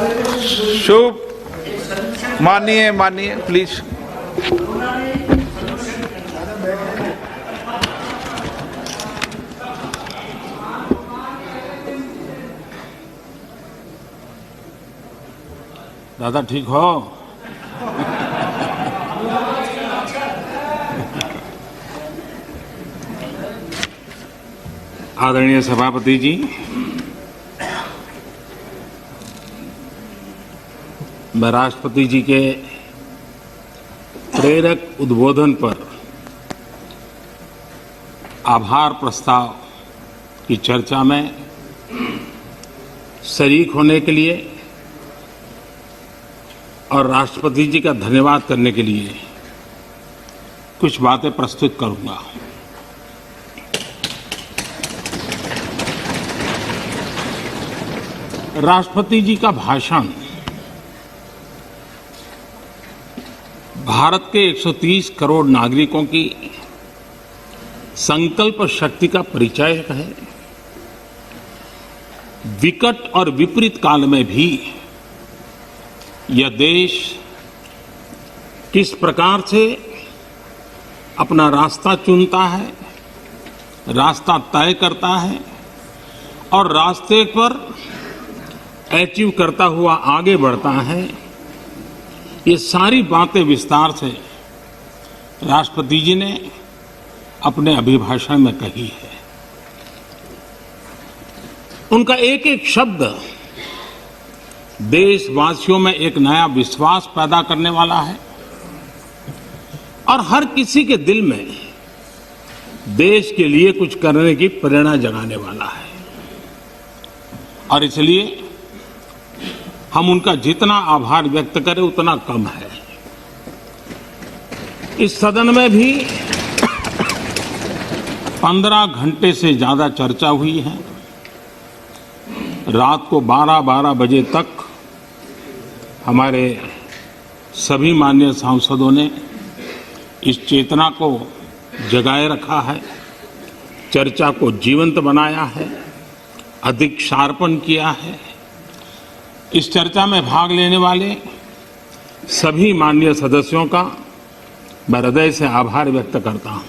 शुभ, मानिए मानिए प्लीज। दादा ठीक हो? आदरणीय सभापति जी, मैं राष्ट्रपति जी के प्रेरक उद्बोधन पर आभार प्रस्ताव की चर्चा में शरीक होने के लिए और राष्ट्रपति जी का धन्यवाद करने के लिए कुछ बातें प्रस्तुत करूंगा। राष्ट्रपति जी का भाषण भारत के 130 करोड़ नागरिकों की संकल्प शक्ति का परिचय है। विकट और विपरीत काल में भी यह देश किस प्रकार से अपना रास्ता चुनता है, रास्ता तय करता है और रास्ते पर अचीव करता हुआ आगे बढ़ता है, ये सारी बातें विस्तार से राष्ट्रपति जी ने अपने अभिभाषण में कही है। उनका एक एक शब्द देशवासियों में एक नया विश्वास पैदा करने वाला है और हर किसी के दिल में देश के लिए कुछ करने की प्रेरणा जगाने वाला है। और इसलिए हम उनका जितना आभार व्यक्त करें उतना कम है। इस सदन में भी 15 घंटे से ज्यादा चर्चा हुई है। रात को 12-12 बजे तक हमारे सभी माननीय सांसदों ने इस चेतना को जगाए रखा है, चर्चा को जीवंत बनाया है, अधिक शार्पन किया है। इस चर्चा में भाग लेने वाले सभी माननीय सदस्यों का मैं हृदय से आभार व्यक्त करता हूं।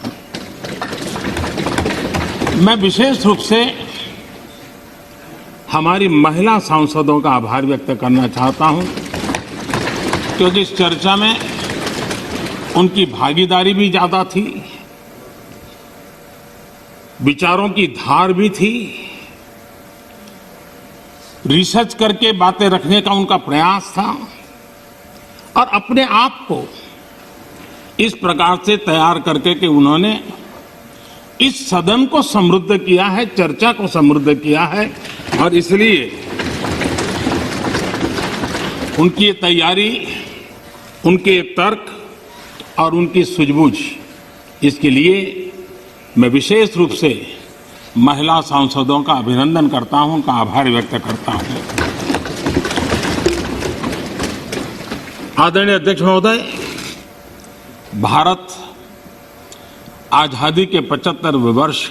मैं विशेष रूप से हमारी महिला सांसदों का आभार व्यक्त करना चाहता हूं, क्योंकि इस चर्चा में उनकी भागीदारी भी ज्यादा थी, विचारों की धार भी थी, रिसर्च करके बातें रखने का उनका प्रयास था और अपने आप को इस प्रकार से तैयार करके कि उन्होंने इस सदन को समृद्ध किया है, चर्चा को समृद्ध किया है। और इसलिए उनकी तैयारी, उनके तर्क और उनकी सूझबूझ, इसके लिए मैं विशेष रूप से महिला सांसदों का अभिनंदन करता हूं, उनका आभार व्यक्त करता हूं। आदरणीय अध्यक्ष महोदय, भारत आजादी के 75वें वर्ष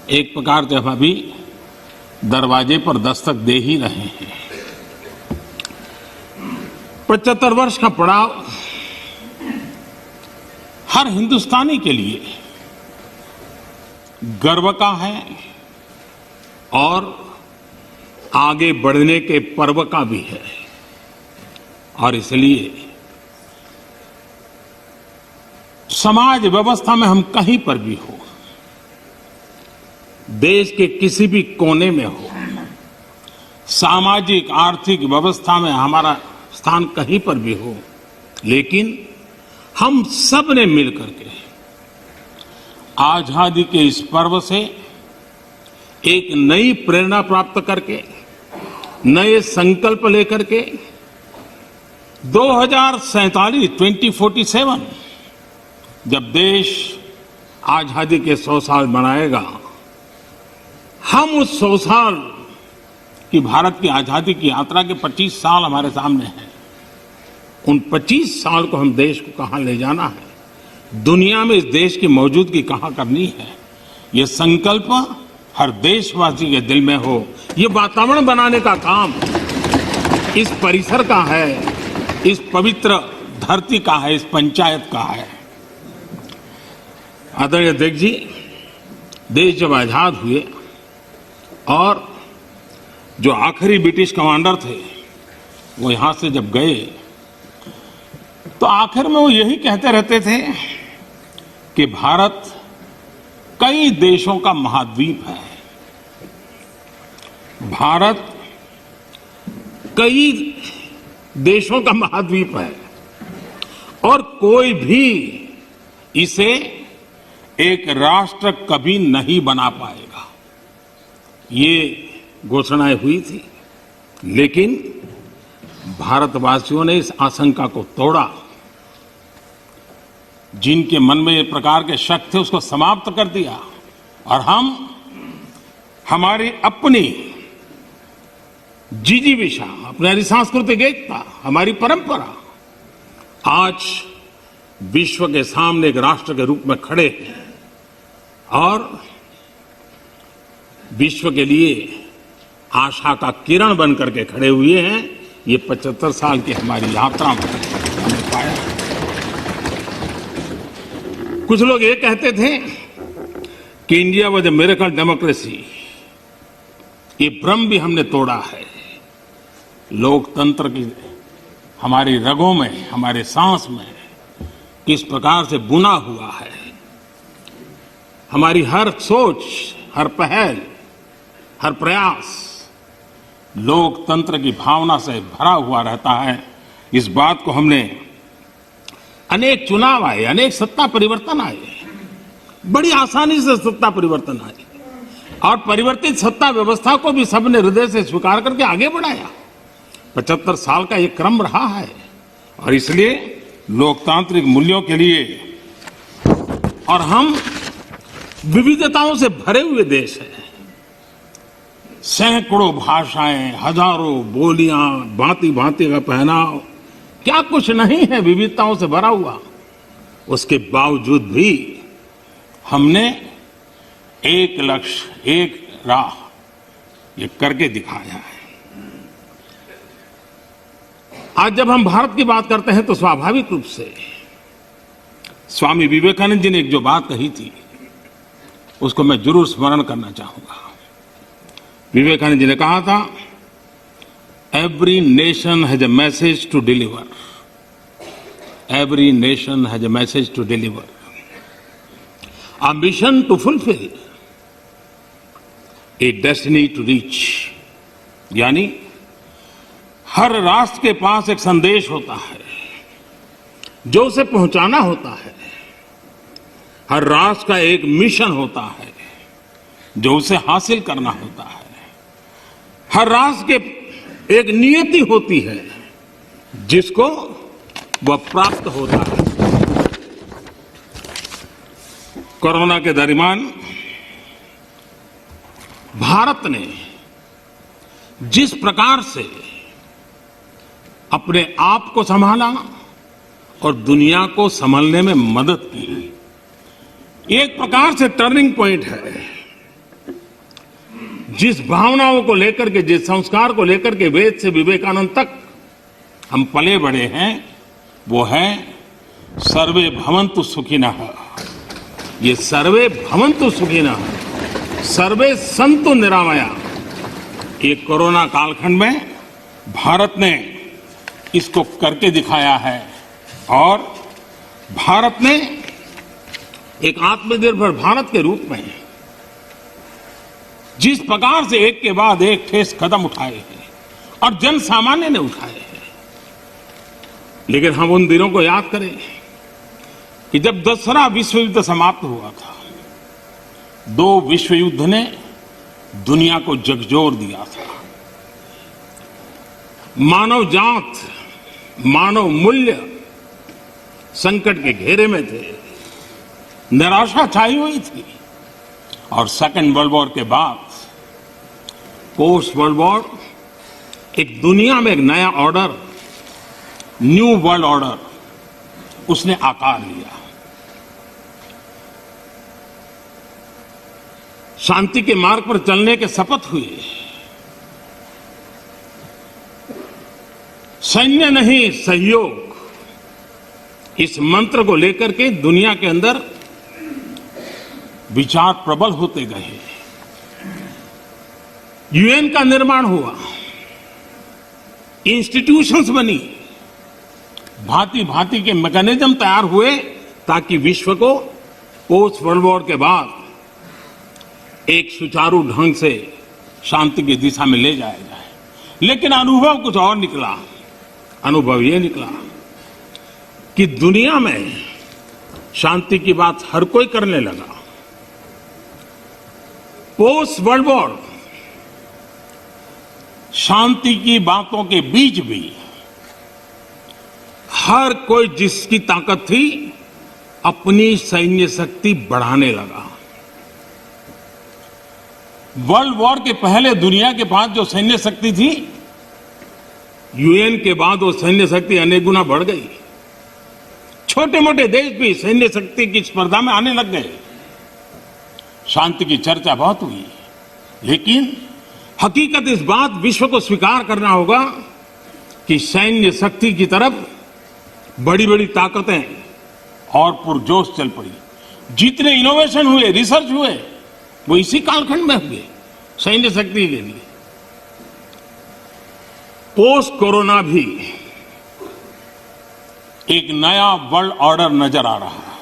एक प्रकार से अभी दरवाजे पर दस्तक दे ही रहे हैं। 75 वर्ष का पड़ाव हर हिंदुस्तानी के लिए गर्व का है और आगे बढ़ने के पर्व का भी है। और इसलिए समाज व्यवस्था में हम कहीं पर भी हो, देश के किसी भी कोने में हो, सामाजिक आर्थिक व्यवस्था में हमारा स्थान कहीं पर भी हो, लेकिन हम सब ने मिलकर के आजादी के इस पर्व से एक नई प्रेरणा प्राप्त करके, नए संकल्प लेकर के 2047 जब देश आजादी के 100 साल मनाएगा, हम उस 100 साल की भारत की आजादी की यात्रा के 25 साल हमारे सामने हैं। उन 25 साल को हम देश को कहां ले जाना है, दुनिया में इस देश की मौजूदगी कहां करनी है, ये संकल्प हर देशवासी के दिल में हो, ये वातावरण बनाने का काम इस परिसर का है, इस पवित्र धरती का है, इस पंचायत का है। आदरणीय अध्यक्ष जी, देश जब आजाद हुए और जो आखिरी ब्रिटिश कमांडर थे वो यहां से जब गए तो आखिर में वो यही कहते रहते थे कि भारत कई देशों का महाद्वीप है। भारत कई देशों का महाद्वीप है और कोई भी इसे एक राष्ट्र कभी नहीं बना पाएगा। ये घोषणाएं हुई थी, लेकिन भारतवासियों ने इस आशंका को तोड़ा। जिनके मन में ये प्रकार के शक थे उसको समाप्त कर दिया और हम हमारी अपनी जिजीविषा, अपनी सांस्कृतिक एकता, हमारी परंपरा आज विश्व के सामने एक राष्ट्र के रूप में खड़े हैं और विश्व के लिए आशा का किरण बन करके खड़े हुए हैं। ये 75 साल की हमारी यात्रा में हमने पाया। कुछ लोग ये कहते थे कि India was a miracle democracy. ये भ्रम भी हमने तोड़ा है। लोकतंत्र की हमारी रगों में, हमारे सांस में किस प्रकार से बुना हुआ है। हमारी हर सोच, हर पहल, हर प्रयास लोकतंत्र की भावना से भरा हुआ रहता है। इस बात को हमने अनेक चुनाव आए, अनेक सत्ता परिवर्तन आए, बड़ी आसानी से सत्ता परिवर्तन आए और परिवर्तित सत्ता व्यवस्था को भी सबने हृदय से स्वीकार करके आगे बढ़ाया। 75 साल का ये क्रम रहा है और इसलिए लोकतांत्रिक मूल्यों के लिए और हम विविधताओं से भरे हुए देश हैं। सैकड़ों भाषाएं, हजारों बोलियां, भांति भांति का पहनाव, क्या कुछ नहीं है विविधताओं से भरा हुआ। उसके बावजूद भी हमने एक लक्ष्य, एक राह ये करके दिखाया है। आज जब हम भारत की बात करते हैं तो स्वाभाविक रूप से स्वामी विवेकानंद जी ने एक जो बात कही थी उसको मैं जरूर स्मरण करना चाहूंगा। विवेकानंद जी ने कहा था, every nation has a message to deliver, every nation has a message to deliver, a mission to fulfil, a destiny to reach. यानी हर राष्ट्र के पास एक संदेश होता है जो उसे पहुंचाना होता है। हर राष्ट्र का एक मिशन होता है जो उसे हासिल करना होता है। हर राष्ट्र के एक नियति होती है जिसको वह प्राप्त होता है। कोरोना के दरमियान भारत ने जिस प्रकार से अपने आप को संभाला और दुनिया को संभालने में मदद की, एक प्रकार से टर्निंग पॉइंट है। जिस भावनाओं को लेकर के, जिस संस्कार को लेकर के वेद से विवेकानंद तक हम पले बड़े हैं, वो है सर्वे भवन्तु सुखिनः। ये सर्वे भवन्तु सुखिनः, सर्वे सन्तु निरामया, ये कोरोना कालखंड में भारत ने इसको करके दिखाया है और भारत ने एक आत्मनिर्भर भारत के रूप में जिस प्रकार से एक के बाद एक ठोस कदम उठाए हैं और जन सामान्य ने उठाए हैं। लेकिन हम उन दिनों को याद करें कि जब दूसरा विश्व युद्ध समाप्त हुआ था, दो विश्व युद्ध ने दुनिया को झकझोर दिया था। मानव जात, मानव मूल्य संकट के घेरे में थे, निराशा छाई हुई थी और सेकेंड वर्ल्ड वॉर के बाद पोस्ट वर्ल्ड वॉर एक दुनिया में एक नया ऑर्डर, न्यू वर्ल्ड ऑर्डर उसने आकार लिया। शांति के मार्ग पर चलने के शपथ हुए। सैन्य नहीं सहयोग, इस मंत्र को लेकर के दुनिया के अंदर विचार प्रबल होते गए। यूएन का निर्माण हुआ, इंस्टीट्यूशंस बनी, भांति भांति के मैकेनिज्म तैयार हुए ताकि विश्व को पोस्ट वर्ल्ड वॉर के बाद एक सुचारू ढंग से शांति की दिशा में ले जाया जाए। लेकिन अनुभव कुछ और निकला। अनुभव ये निकला कि दुनिया में शांति की बात हर कोई करने लगा। पोस्ट वर्ल्ड वॉर शांति की बातों के बीच भी हर कोई जिसकी ताकत थी अपनी सैन्य शक्ति बढ़ाने लगा। वर्ल्ड वॉर के पहले दुनिया के पास जो सैन्य शक्ति थी, यूएन के बाद वो सैन्य शक्ति अनेक गुना बढ़ गई। छोटे मोटे देश भी सैन्य शक्ति की स्पर्धा में आने लग गए। शांति की चर्चा बहुत हुई, लेकिन हकीकत इस बात विश्व को स्वीकार करना होगा कि सैन्य शक्ति की तरफ बड़ी बड़ी ताकतें और पुरजोश चल पड़ी। जितने इनोवेशन हुए, रिसर्च हुए, वो इसी कालखंड में हुए सैन्य शक्ति के लिए। पोस्ट कोरोना भी एक नया वर्ल्ड ऑर्डर नजर आ रहा है।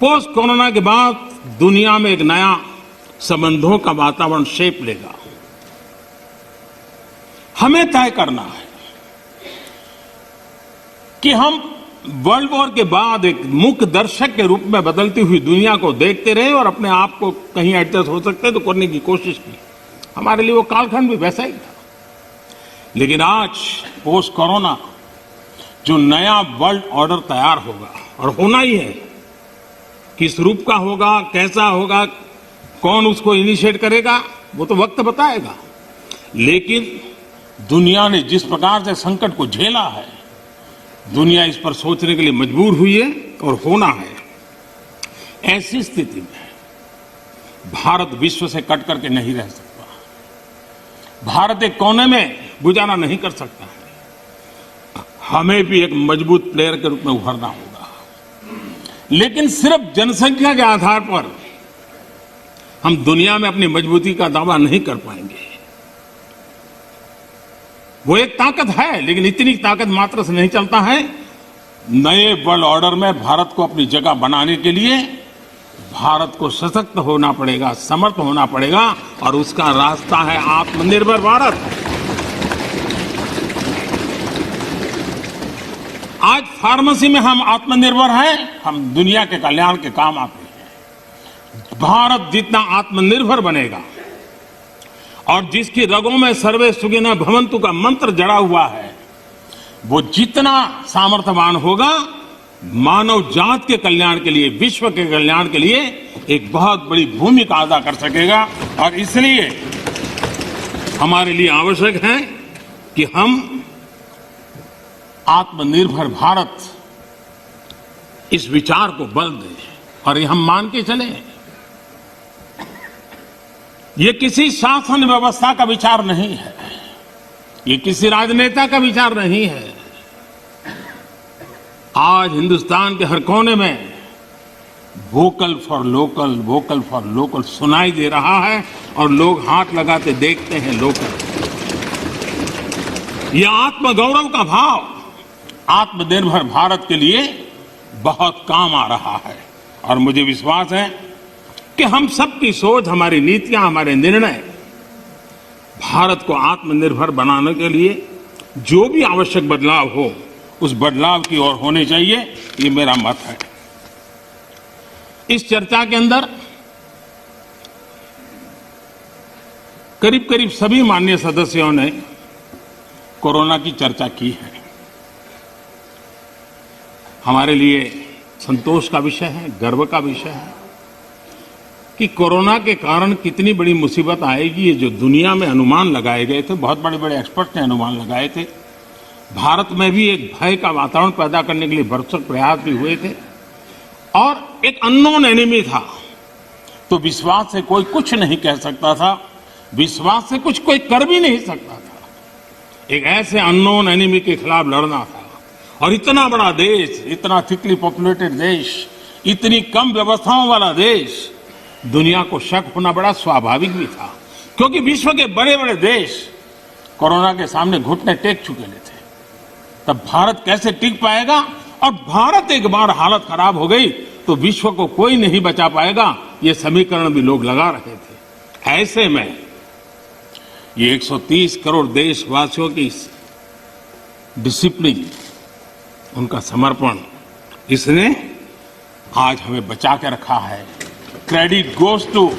पोस्ट कोरोना के बाद दुनिया में एक नया संबंधों का वातावरण शेप लेगा। हमें तय करना है कि हम वर्ल्ड वॉर के बाद एक मुख्य दर्शक के रूप में बदलती हुई दुनिया को देखते रहे और अपने आप को कहीं एडजस्ट हो सकते तो करने की कोशिश की। हमारे लिए वो कालखंड भी वैसा ही था। लेकिन आज पोस्ट कोरोना जो नया वर्ल्ड ऑर्डर तैयार होगा, और होना ही है, किस रूप का होगा, कैसा होगा, कौन उसको इनिशिएट करेगा, वो तो वक्त बताएगा। लेकिन दुनिया ने जिस प्रकार से संकट को झेला है, दुनिया इस पर सोचने के लिए मजबूर हुई है और होना है। ऐसी स्थिति में भारत विश्व से कट करके नहीं रह सकता। भारत एक कोने में गुजारा नहीं कर सकता है। हमें भी एक मजबूत प्लेयर के रूप में उभरना होगा। लेकिन सिर्फ जनसंख्या के आधार पर हम दुनिया में अपनी मजबूती का दावा नहीं कर पाएंगे। वो एक ताकत है, लेकिन इतनी ताकत मात्र से नहीं चलता है। नए वर्ल्ड ऑर्डर में भारत को अपनी जगह बनाने के लिए भारत को सशक्त होना पड़ेगा, समर्थ होना पड़ेगा, और उसका रास्ता है आत्मनिर्भर भारत। आज फार्मेसी में हम आत्मनिर्भर हैं, हम दुनिया के कल्याण के काम आते हैं। भारत जितना आत्मनिर्भर बनेगा और जिसकी रगों में सर्वे सुखिनः भवन्तु का मंत्र जड़ा हुआ है, वो जितना सामर्थ्यवान होगा, मानव जात के कल्याण के लिए, विश्व के कल्याण के लिए एक बहुत बड़ी भूमिका अदा कर सकेगा। और इसलिए हमारे लिए आवश्यक है कि हम आत्मनिर्भर भारत इस विचार को बल दें और ये हम मान के चलें। ये किसी शासन व्यवस्था का विचार नहीं है, ये किसी राजनेता का विचार नहीं है। आज हिंदुस्तान के हर कोने में vocal for local, vocal for local सुनाई दे रहा है और लोग हाथ लगाते देखते हैं लोकल। यह आत्मगौरव का भाव आत्मनिर्भर भारत के लिए बहुत काम आ रहा है। और मुझे विश्वास है कि हम सबकी सोच, हमारी नीतियां, हमारे निर्णय भारत को आत्मनिर्भर बनाने के लिए जो भी आवश्यक बदलाव हो, उस बदलाव की ओर होने चाहिए। ये मेरा मत है। इस चर्चा के अंदर करीब करीब सभी माननीय सदस्यों ने कोरोना की चर्चा की है। हमारे लिए संतोष का विषय है, गर्व का विषय है कि कोरोना के कारण कितनी बड़ी मुसीबत आएगी। ये जो दुनिया में अनुमान लगाए गए थे, बहुत बड़े बड़े एक्सपर्ट ने अनुमान लगाए थे। भारत में भी एक भय का वातावरण पैदा करने के लिए भरसक प्रयास भी हुए थे और एक अननोन एनिमी था, तो विश्वास से कोई कुछ नहीं कह सकता था, विश्वास से कुछ कोई कर भी नहीं सकता था। एक ऐसे अननोन एनिमी के खिलाफ लड़ना था। और इतना बड़ा देश, इतना थिकली पॉपुलेटेड देश, इतनी कम व्यवस्थाओं वाला देश, दुनिया को शक होना बड़ा स्वाभाविक भी था, क्योंकि विश्व के बड़े बड़े देश कोरोना के सामने घुटने टेक चुके थे। तब भारत कैसे टिक पाएगा? और भारत एक बार हालत खराब हो गई तो विश्व को कोई नहीं बचा पाएगा, ये समीकरण भी लोग लगा रहे थे। ऐसे में ये 130 करोड़ देशवासियों की डिसिप्लिन, उनका समर्पण, इसने आज हमें बचा के रखा है। क्रेडिट गोज टू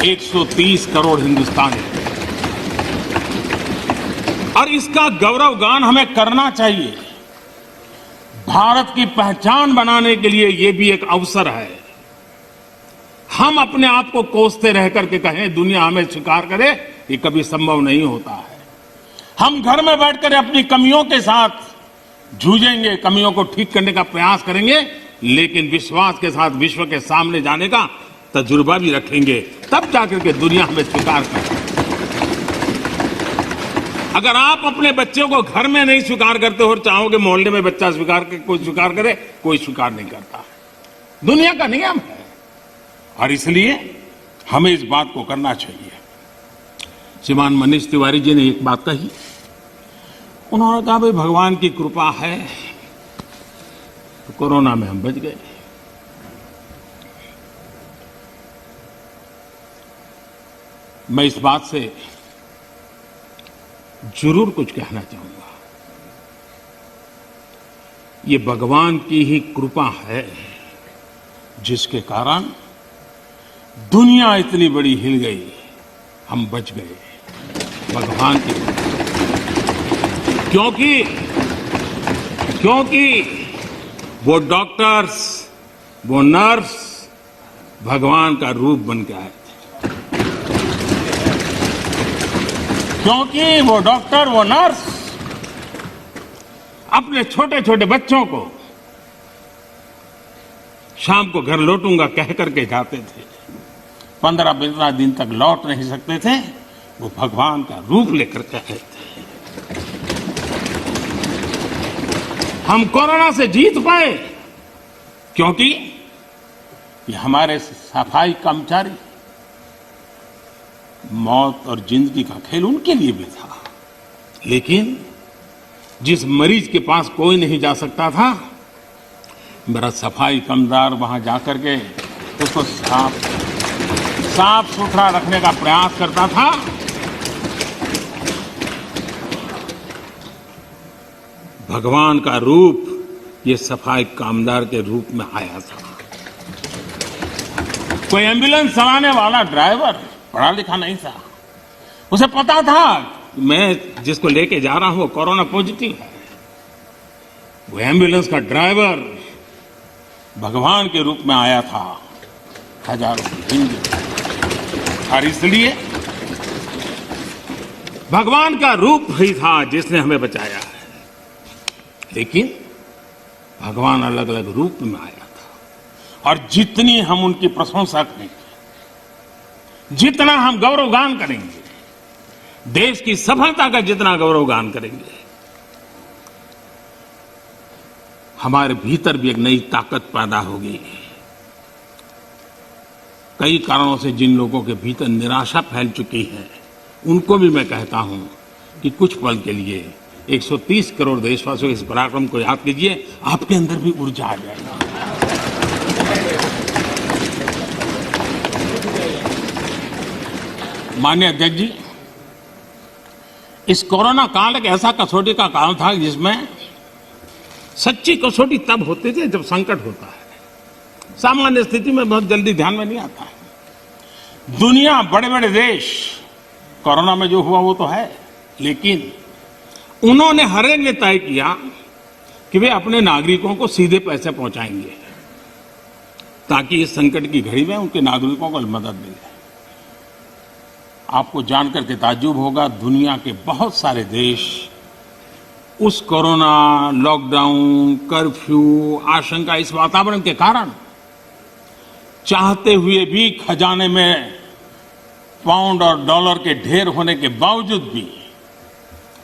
130 करोड़ हिंदुस्तानी। और इसका गौरवगान हमें करना चाहिए। भारत की पहचान बनाने के लिए यह भी एक अवसर है। हम अपने आप को कोसते रह करके कहें दुनिया हमें स्वीकार करे, ये कभी संभव नहीं होता है। हम घर में बैठकर अपनी कमियों के साथ जूझेंगे, कमियों को ठीक करने का प्रयास करेंगे, लेकिन विश्वास के साथ विश्व के सामने जाने का तजुर्बा भी रखेंगे, तब जाकर के दुनिया हमें स्वीकार करे। अगर आप अपने बच्चों को घर में नहीं स्वीकार करते हो और चाहोगे मोहल्ले में बच्चा स्वीकार करे, कोई स्वीकार करे, कोई स्वीकार नहीं करता। दुनिया का नियम है और इसलिए हमें इस बात को करना चाहिए। श्रीमान मनीष तिवारी जी ने एक बात कही, उन्होंने कहा भाई भगवान की कृपा है तो कोरोना में हम बच गए। मैं इस बात से जरूर कुछ कहना चाहूंगा। ये भगवान की ही कृपा है जिसके कारण दुनिया इतनी बड़ी हिल गई, हम बच गए। भगवान की कृपा। क्योंकि वो डॉक्टर्स, वो नर्स भगवान का रूप बन के आए थे। क्योंकि वो डॉक्टर, वो नर्स अपने छोटे छोटे बच्चों को शाम को घर लौटूंगा कह करके जाते थे। 15-15 दिन तक लौट नहीं सकते थे, वो भगवान का रूप लेकर के आए थे। हम कोरोना से जीत पाए क्योंकि ये हमारे सफाई कर्मचारी, मौत और जिंदगी का खेल उनके लिए भी था। लेकिन जिस मरीज के पास कोई नहीं जा सकता था, मेरा सफाई कर्मचारी वहां जाकर के उसको साफ सुथरा रखने का प्रयास करता था। भगवान का रूप ये सफाई कामदार के रूप में आया था। कोई एम्बुलेंस चलाने वाला ड्राइवर पढ़ा लिखा नहीं था, उसे पता था मैं जिसको लेके जा रहा हूं वो कोरोना पॉजिटिव है। वो एम्बुलेंस का ड्राइवर भगवान के रूप में आया था हजारों हिंदू। और इसलिए भगवान का रूप ही था जिसने हमें बचाया है। लेकिन भगवान अलग अलग रूप में आया था और जितनी हम उनकी प्रशंसा करेंगे, जितना हम गौरवगान करेंगे, देश की सफलता का जितना गौरवगान करेंगे, हमारे भीतर भी एक नई ताकत पैदा होगी। कई कारणों से जिन लोगों के भीतर निराशा फैल चुकी है, उनको भी मैं कहता हूं कि कुछ पल के लिए 130 करोड़ देशवासियों के इस पराक्रम को याद कीजिए, आपके अंदर भी ऊर्जा आ जाएगा। माननीय अध्यक्ष जी, इस कोरोना काल एक ऐसा कसौटी का काल था जिसमें सच्ची कसौटी तब होती थी जब संकट होता है। सामान्य स्थिति में बहुत जल्दी ध्यान में नहीं आता है। दुनिया, बड़े बड़े देश, कोरोना में जो हुआ वो तो है, लेकिन उन्होंने हर एक ने तय किया कि वे अपने नागरिकों को सीधे पैसे पहुंचाएंगे ताकि इस संकट की घड़ी में उनके नागरिकों को मदद मिले। आपको जानकर के ताज्जुब होगा, दुनिया के बहुत सारे देश उस कोरोना, लॉकडाउन, कर्फ्यू, आशंका, इस वातावरण के कारण चाहते हुए भी खजाने में पाउंड और डॉलर के ढेर होने के बावजूद भी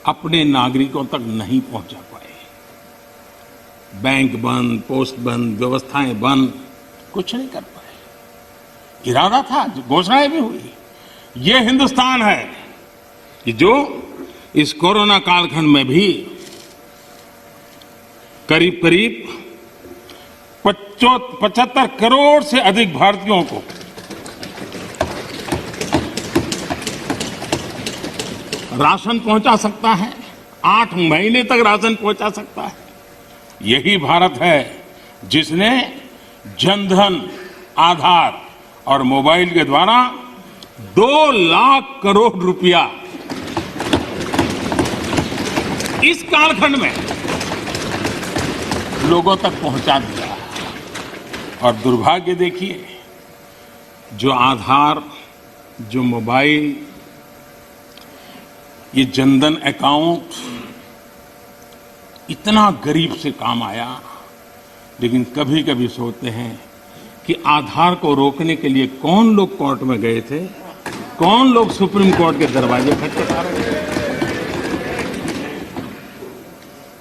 अपने नागरिकों तक नहीं पहुंचा पाए। बैंक बंद, पोस्ट बंद, व्यवस्थाएं बंद, कुछ नहीं कर पाए। इरादा था, घोषणाएं भी हुई। ये हिंदुस्तान है कि जो इस कोरोना कालखंड में भी करीब करीब 75 करोड़ से अधिक भारतीयों को राशन पहुंचा सकता है, 8 महीने तक राशन पहुंचा सकता है। यही भारत है जिसने जनधन, आधार और मोबाइल के द्वारा 2 लाख करोड़ रुपया इस कालखंड में लोगों तक पहुंचा दिया। और दुर्भाग्य देखिए, जो आधार, जो मोबाइल, ये जनधन अकाउंट इतना गरीब से काम आया, लेकिन कभी कभी सोचते हैं कि आधार को रोकने के लिए कौन लोग कोर्ट में गए थे, कौन लोग सुप्रीम कोर्ट के दरवाजे खटखटा रहे थे।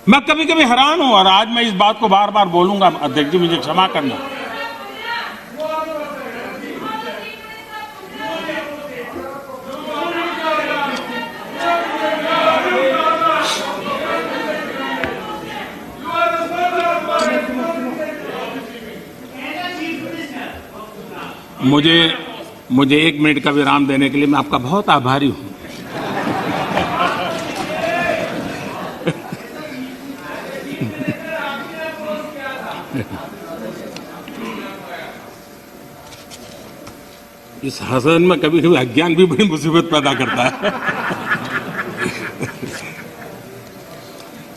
मैं कभी कभी हैरान हूं, और आज मैं इस बात को बार बार बोलूंगा, अध्यक्ष जी मुझे क्षमा करना। मुझे 1 मिनट का विराम देने के लिए मैं आपका बहुत आभारी हूं। इस हसन में कभी कभी अज्ञान भी बड़ी मुसीबत पैदा करता है।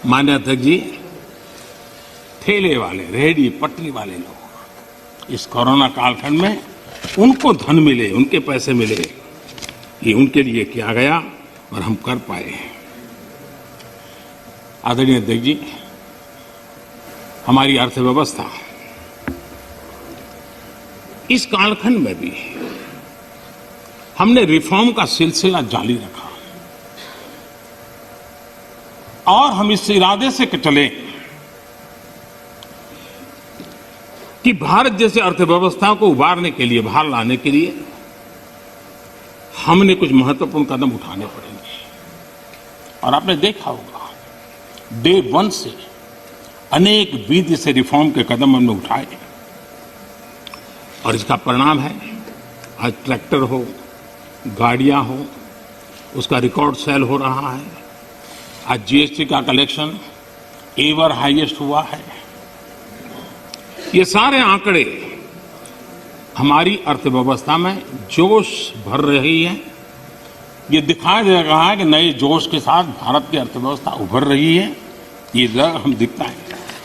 माननीय अध्यक्ष जी, ठेले वाले, रेहड़ी पटरी वाले लोग इस कोरोना कालखंड में उनको धन मिले, उनके पैसे मिले, ये उनके लिए किया गया और हम कर पाए। आदरणीय अध्यक्ष जी, हमारी अर्थव्यवस्था इस कालखंड में भी हमने रिफॉर्म का सिलसिला जारी रखा और हम इस इरादे से चले कि भारत जैसे अर्थव्यवस्था को उबारने के लिए, बाहर लाने के लिए हमने कुछ महत्वपूर्ण कदम उठाने पड़ेंगे। और आपने देखा होगा, डे 1 से अनेक विधि से रिफॉर्म के कदम हमने उठाए और इसका परिणाम है आज ट्रैक्टर हो, गाड़ियां हो, उसका रिकॉर्ड सेल हो रहा है। आज जीएसटी का कलेक्शन एवर हाईएस्ट हुआ है। ये सारे आंकड़े हमारी अर्थव्यवस्था में जोश भर रही है। ये दिखाई दे रहा है कि नए जोश के साथ भारत की अर्थव्यवस्था उभर रही है। ये हम दिखता है।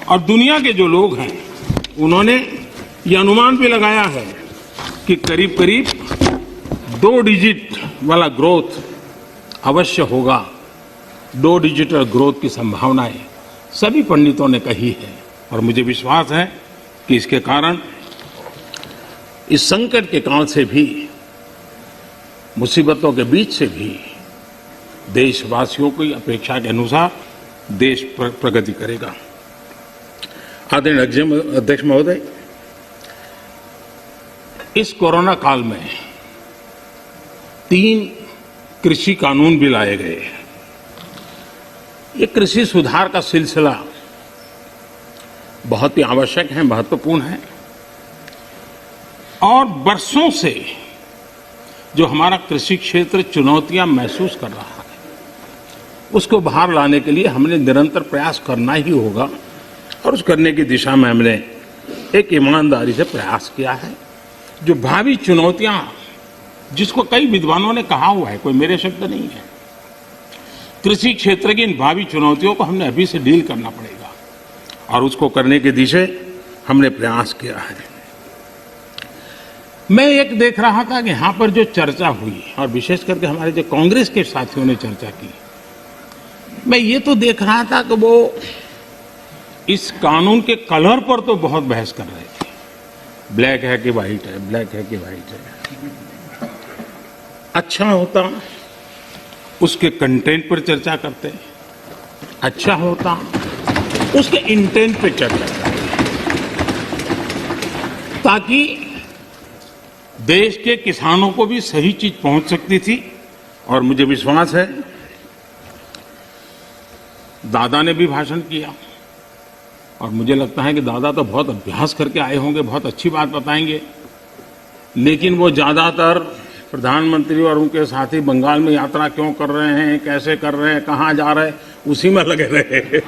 और दुनिया के जो लोग हैं उन्होंने ये अनुमान भी लगाया है कि करीब करीब 2 डिजिट वाला ग्रोथ अवश्य होगा। 2 डिजिटल ग्रोथ की संभावनाएं सभी पंडितों ने कही है और मुझे विश्वास है कि इसके कारण इस संकट के काल से भी, मुसीबतों के बीच से भी देशवासियों की अपेक्षा के अनुसार देश प्रगति करेगा। आदरणीय अध्यक्ष महोदय, इस कोरोना काल में 3 कृषि कानून भी लाए गए। ये कृषि सुधार का सिलसिला बहुत ही आवश्यक है, महत्वपूर्ण है और बरसों से जो हमारा कृषि क्षेत्र चुनौतियां महसूस कर रहा है, उसको बाहर लाने के लिए हमने निरंतर प्रयास करना ही होगा और उस करने की दिशा में हमने एक ईमानदारी से प्रयास किया है। जो भावी चुनौतियां, जिसको कई विद्वानों ने कहा हुआ है, कोई मेरे शब्द नहीं है, कृषि क्षेत्र की इन भावी चुनौतियों को हमने अभी से डील करना पड़ेगा और उसको करने की दिशा हमने प्रयास किया है। मैं एक देख रहा था कि यहां पर जो चर्चा हुई और विशेष करके हमारे जो कांग्रेस के साथियों ने चर्चा की, मैं ये तो देख रहा था कि वो इस कानून के कलर पर तो बहुत बहस कर रहे थे। ब्लैक है कि व्हाइट है, ब्लैक है कि व्हाइट है। अच्छा होता उसके कंटेंट पर चर्चा करते, अच्छा होता उसके इंटेंट पे चर्चा करते, ताकि देश के किसानों को भी सही चीज पहुंच सकती थी। और मुझे विश्वास है दादा ने भी भाषण किया और मुझे लगता है कि दादा तो बहुत अभ्यास करके आए होंगे, बहुत अच्छी बात बताएंगे, लेकिन वो ज्यादातर प्रधानमंत्री और उनके साथी बंगाल में यात्रा क्यों कर रहे हैं, कैसे कर रहे हैं, कहाँ जा रहे हैं, उसी में लगे रहे।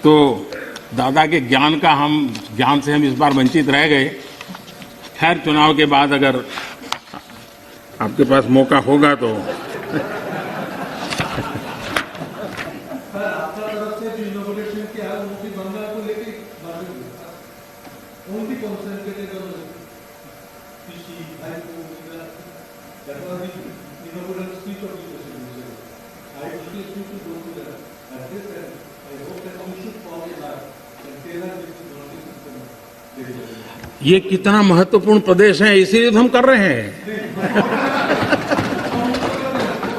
तो दादा के ज्ञान से हम इस बार वंचित रह गए। खैर, चुनाव के बाद अगर आपके पास मौका होगा तो ये कितना महत्वपूर्ण प्रदेश है, इसीलिए तो हम कर रहे हैं।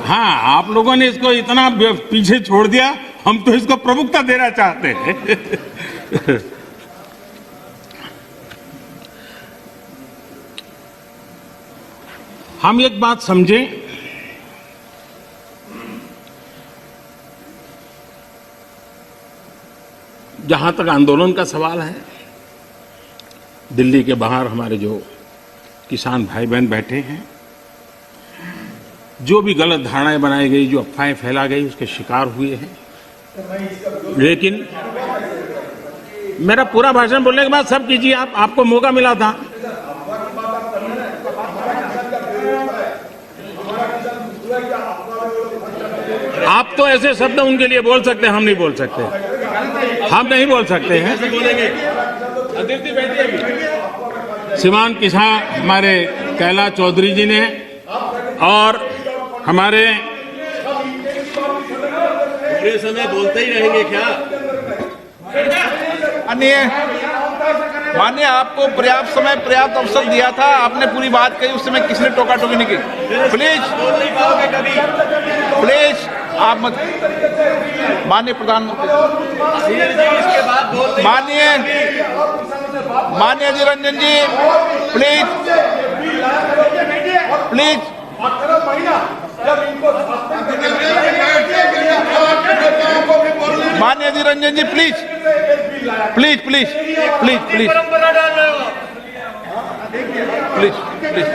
हाँ, आप लोगों ने इसको इतना पीछे छोड़ दिया, हम तो इसको प्रमुखता देना चाहते हैं। हम एक बात समझें, जहां तक आंदोलन का सवाल है, दिल्ली के बाहर हमारे जो किसान भाई बहन बैठे हैं, जो भी गलत धारणाएं बनाई गई, जो अफवाहें फैला गई, उसके शिकार हुए हैं। लेकिन मेरा पूरा भाषण बोलने के बाद सब कीजिए, आपको मौका मिला था। आप तो ऐसे शब्द उनके लिए बोल सकते हैं, हम नहीं बोल सकते, हम नहीं बोल सकते हैं। श्रीमान किसान हमारे कैलाश चौधरी जी ने और हमारे समय बोलते ही रहेंगे क्या? माननीय आपको पर्याप्त समय, पर्याप्त अवसर दिया था, आपने पूरी बात कही, उस समय किसने टोका टोकी नहीं की। प्लीज प्लीज आप मत। माननीय प्रधानमंत्री, माननीय जी रंजन जी, प्लीज प्लीज। माननीय ji Ranjan ji, please please please please please please please.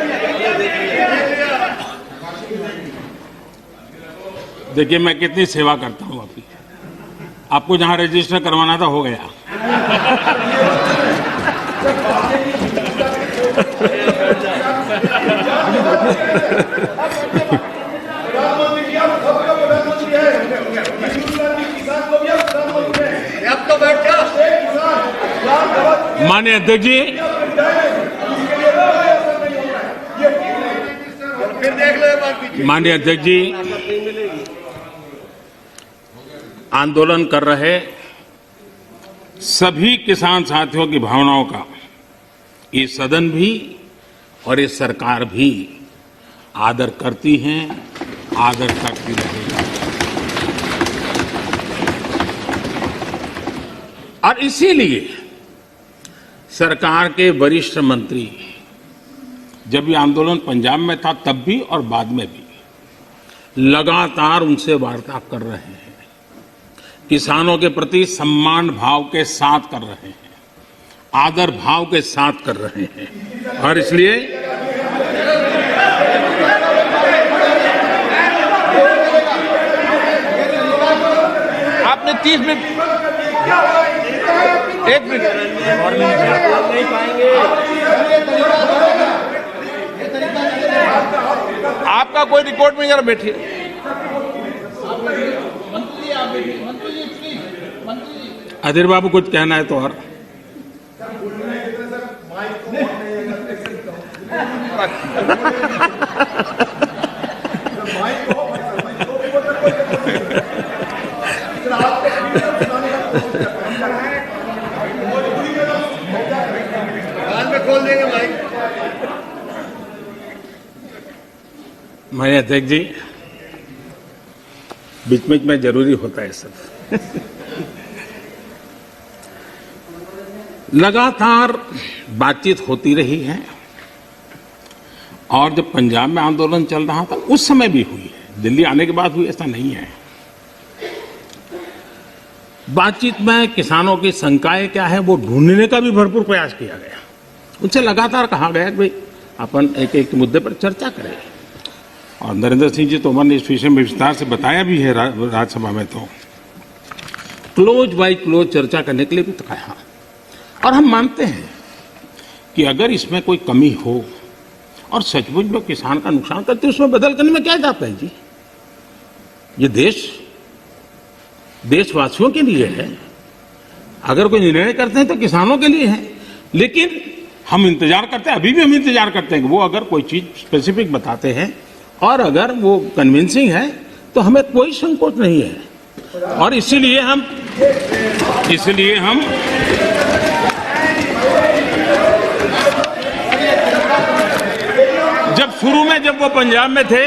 देखिए, मैं कितनी सेवा करता हूं आपकी। आपको जहां रजिस्टर करवाना था हो गया। माननीय अध्यक्ष जी, माननीय अध्यक्ष जी, आंदोलन कर रहे सभी किसान साथियों की भावनाओं का ये सदन भी और ये सरकार भी आदर करती हैं, आदर करती रहेगी। और इसीलिए सरकार के वरिष्ठ मंत्री, जब ये आंदोलन पंजाब में था तब भी और बाद में भी, लगातार उनसे वार्ता कर रहे हैं, किसानों के प्रति सम्मान भाव के साथ कर रहे हैं, आदर भाव के साथ कर रहे हैं। और इसलिए आपने 30 मिनट, 1 मिनट नहीं पाएंगे। आपका कोई रिकॉर्ड में, जरा बैठिए। अधीर बाबू, कुछ कहना है तो और? खोल देंगे माइक। माननीय अध्यक्ष जी, बीच बीच में जरूरी होता है सब। लगातार बातचीत होती रही है और जब पंजाब में आंदोलन चल रहा था उस समय भी हुई है, दिल्ली आने के बाद हुई ऐसा नहीं है। बातचीत में किसानों की शंकाएं क्या है वो ढूंढने का भी भरपूर प्रयास किया गया। उनसे लगातार कहा गया कि भाई अपन एक एक मुद्दे पर चर्चा करें, और नरेंद्र सिंह जी तोमर ने इस विषय में विस्तार से बताया भी है राज्यसभा में। तो क्लोज बाय क्लोज चर्चा करने के लिए भी तो कहा, और हम मानते हैं कि अगर इसमें कोई कमी हो और सचमुच में किसान का नुकसान करते उसमें बदल करने में क्या जाता है जी। ये देशवासियों के लिए है, अगर कोई निर्णय करते हैं तो किसानों के लिए है। लेकिन हम इंतजार करते हैं, अभी भी हम इंतजार करते हैं कि वो अगर कोई चीज स्पेसिफिक बताते हैं और अगर वो कन्विंसिंग है तो हमें कोई संकोच नहीं है। और इसीलिए हम जब शुरू में जब वो पंजाब में थे,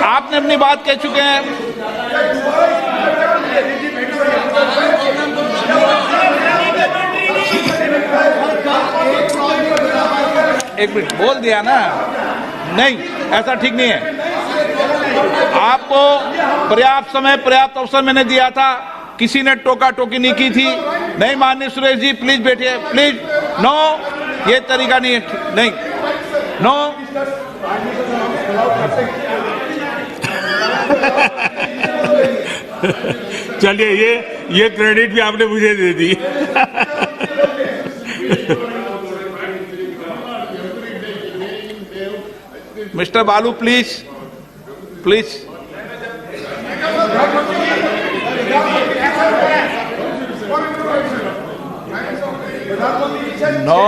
आपने अपनी बात कह चुके हैं। एक मिनट बोल दिया ना, नहीं ऐसा ठीक नहीं है। आपको पर्याप्त समय पर्याप्त अवसर मैंने दिया था, किसी ने टोका टोकी नहीं की थी। नहीं माननीय सुरेश जी प्लीज बैठिए, प्लीज। नो, ये तरीका नहीं है, नहीं, नो। चलिए ये क्रेडिट भी आपने मुझे दे दी। Mister Balu please, please. No,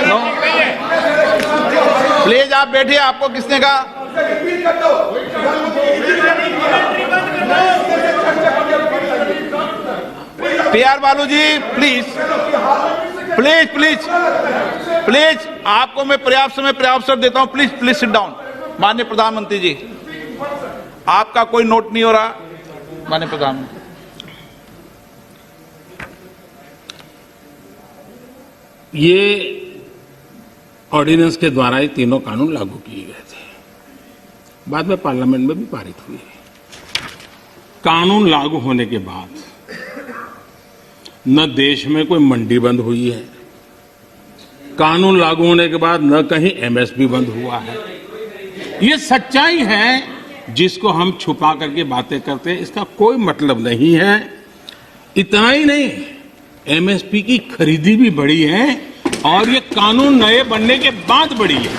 no, please आप बैठिए। आपको किसने कहा? PR Balu ji please, please please please, आपको मैं पर्याप्त समय पर्याप्त अवसर देता हूं। Please please sit down. माननीय प्रधानमंत्री जी, आपका कोई नोट नहीं हो रहा। माननीय प्रधानमंत्री, ये ऑर्डिनेंस के द्वारा ही तीनों कानून लागू किए गए थे, बाद में पार्लियामेंट में भी पारित हुए। कानून लागू होने के बाद न देश में कोई मंडी बंद हुई है, कानून लागू होने के बाद न कहीं एमएसपी बंद हुआ है। ये सच्चाई है जिसको हम छुपा करके बातें करते हैं, इसका कोई मतलब नहीं है। इतना ही नहीं, एमएसपी की खरीदी भी बढ़ी है और ये कानून नए बनने के बाद बढ़ी है।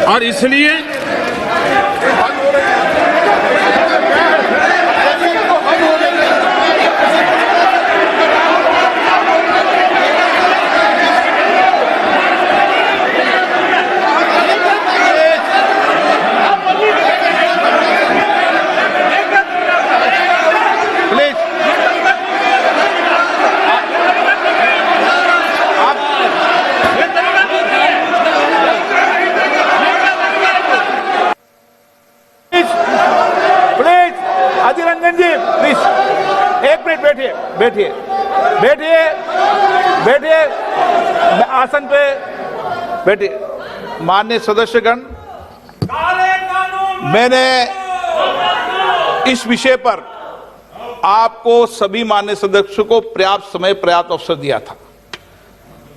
और इसलिए रंजन जी प्लीज एक मिनट बैठिए, बैठिए, बैठिए, बैठिए, आसन पे बैठिए। माननीय सदस्यगण, मैंने इस विषय पर आपको सभी माननीय सदस्यों को पर्याप्त समय पर्याप्त अवसर दिया था।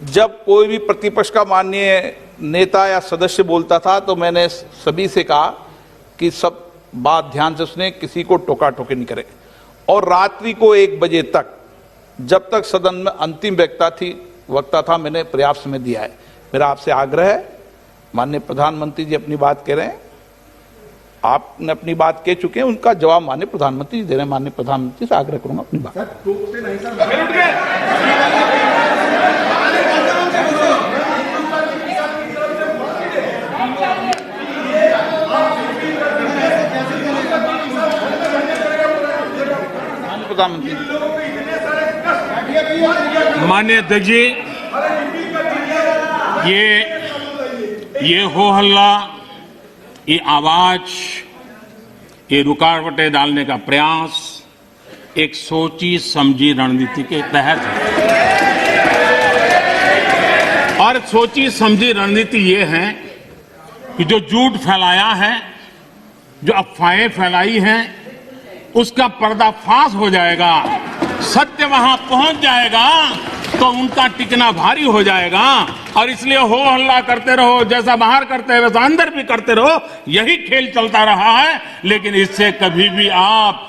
जब कोई भी प्रतिपक्ष का माननीय नेता या सदस्य बोलता था तो मैंने सभी से कहा कि सब बात ध्यान से सुने, किसी को टोका टोकी नहीं करे। और रात्रि को 1 बजे तक, जब तक सदन में अंतिम वक्ता था, मैंने पर्याप्त समय दिया है। मेरा आपसे आग्रह है, माननीय प्रधानमंत्री जी अपनी बात कह रहे हैं, आपने अपनी बात कह चुके हैं, उनका जवाब माननीय प्रधानमंत्री जी दे रहे हैं। माननीय प्रधानमंत्री से आग्रह करूंगा अपनी बात। प्रधानमंत्री, माननीय अध्यक्ष जी, ये हो हल्ला, ये आवाज, ये रुकावटें डालने का प्रयास एक सोची समझी रणनीति के तहत है। और सोची समझी रणनीति ये है कि जो झूठ फैलाया है, जो अफवाहें फैलाई हैं, उसका पर्दाफाश हो जाएगा, सत्य वहां पहुंच जाएगा तो उनका टिकना भारी हो जाएगा। और इसलिए हो हल्ला करते रहो, जैसा बाहर करते हैं वैसा अंदर भी करते रहो, यही खेल चलता रहा है। लेकिन इससे कभी भी आप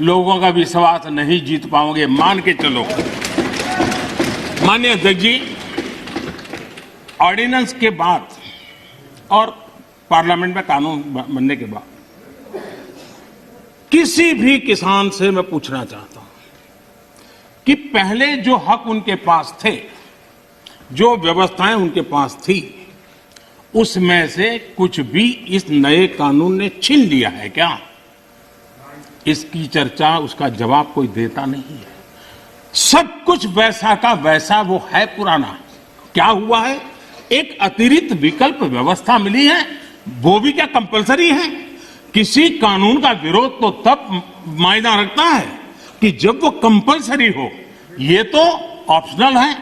लोगों का विश्वास नहीं जीत पाओगे, मान के चलो। माननीय अध्यक्ष जी, ऑर्डिनेंस के बाद और पार्लियामेंट में कानून बनने के बाद किसी भी किसान से मैं पूछना चाहता हूं कि पहले जो हक उनके पास थे, जो व्यवस्थाएं उनके पास थी, उसमें से कुछ भी इस नए कानून ने छीन लिया है क्या? इसकी चर्चा, उसका जवाब कोई देता नहीं है। सब कुछ वैसा का वैसा वो है पुराना। क्या हुआ है? एक अतिरिक्त विकल्प व्यवस्था मिली है, वो भी क्या कंपलसरी है? किसी कानून का विरोध तो तब मायना रखता है कि जब वो कंपलसरी हो। ये तो ऑप्शनल है।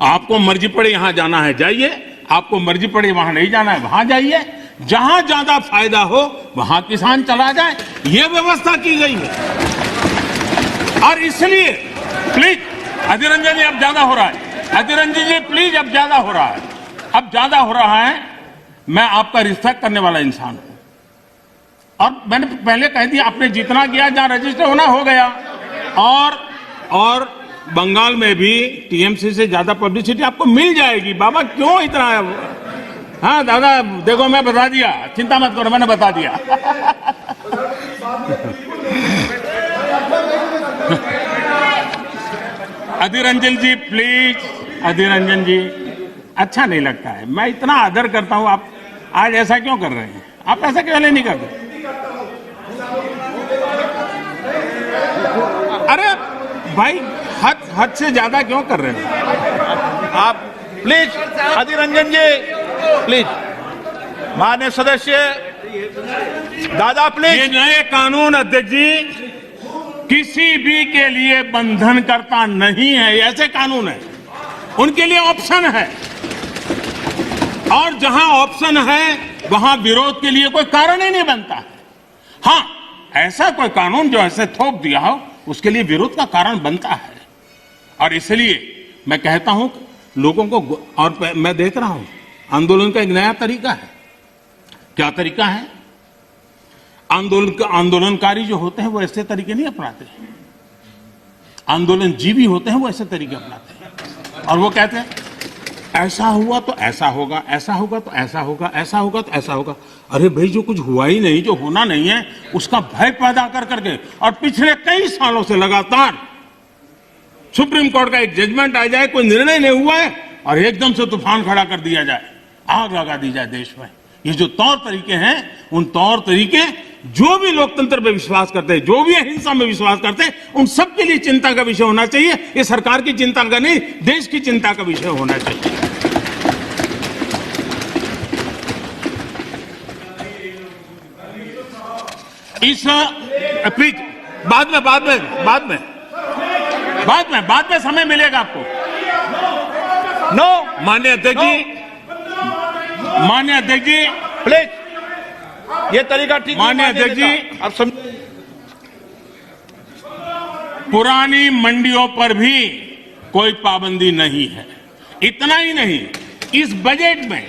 आपको मर्जी पड़े यहां जाना है जाइए, आपको मर्जी पड़े वहां नहीं जाना है वहां जाइए, जहां ज्यादा फायदा हो वहां किसान चला जाए, ये व्यवस्था की गई है। और इसलिए प्लीज अधीर रंजन जी, अब ज्यादा हो रहा है। अधीर रंजन जी प्लीज, अब ज्यादा हो रहा है, अब ज्यादा हो रहा है। मैं आपका रिस्पेक्ट करने वाला इंसान हूं और मैंने पहले कह दिया, आपने जितना किया, जहां रजिस्टर होना हो गया। और बंगाल में भी टीएमसी से ज्यादा पब्लिसिटी आपको मिल जाएगी। बाबा क्यों इतना? हाँ दादा, देखो मैं बता दिया, चिंता मत करो, मैंने बता दिया। अधीर रंजन जी प्लीज, अधीर रंजन जी, अच्छा नहीं लगता है। मैं इतना आदर करता हूं, आप आज ऐसा क्यों कर रहे हैं? आप ऐसा क्यों नहीं करते? अरे भाई, हद से ज्यादा क्यों कर रहे हैं आप? Please Adhir Ranjan ji, please. माननीय सदस्य दादा प्लीज। ये नए कानून अध्यक्ष जी किसी भी के लिए बंधन करता नहीं है। ऐसे कानून है, उनके लिए ऑप्शन है, और जहां ऑप्शन है वहां विरोध के लिए कोई कारण ही नहीं बनता है। हां, ऐसा कोई कानून जो ऐसे थोप दिया हो, उसके लिए विरोध का कारण बनता है। और इसलिए मैं कहता हूं लोगों को, और मैं देख रहा हूं आंदोलन का एक नया तरीका है। क्या तरीका है? आंदोलनकारी जो होते हैं वो ऐसे तरीके नहीं अपनाते। आंदोलन जीवी होते हैं वो ऐसे तरीके अपनाते हैं, और वो कहते हैं ऐसा हुआ तो ऐसा होगा, ऐसा होगा तो ऐसा होगा, ऐसा होगा तो ऐसा होगा। अरे भाई, जो कुछ हुआ ही नहीं, जो होना नहीं है, उसका भय पैदा कर करके, और पिछले कई सालों से लगातार सुप्रीम कोर्ट का एक जजमेंट आ जाए, कोई निर्णय नहीं हुआ है, और एकदम से तूफान खड़ा कर दिया जाए, आग लगा दी जाए देश में। ये जो तौर तरीके हैं, उन तौर तरीके जो भी लोकतंत्र में विश्वास करते हैं, जो भी अहिंसा में विश्वास करते हैं, उन सबके लिए चिंता का विषय होना चाहिए। ये सरकार की चिंता का नहीं, देश की चिंता का विषय होना चाहिए। इस प्लीज बाद में समय मिलेगा आपको। नो माननीय अध्यक्ष जी, माननीय अध्यक्ष जी प्लीज, ये तरीका ठीक नहीं। माननीय अध्यक्ष जी, आप समझ, पुरानी मंडियों पर भी कोई पाबंदी नहीं है। इतना ही नहीं, इस बजट में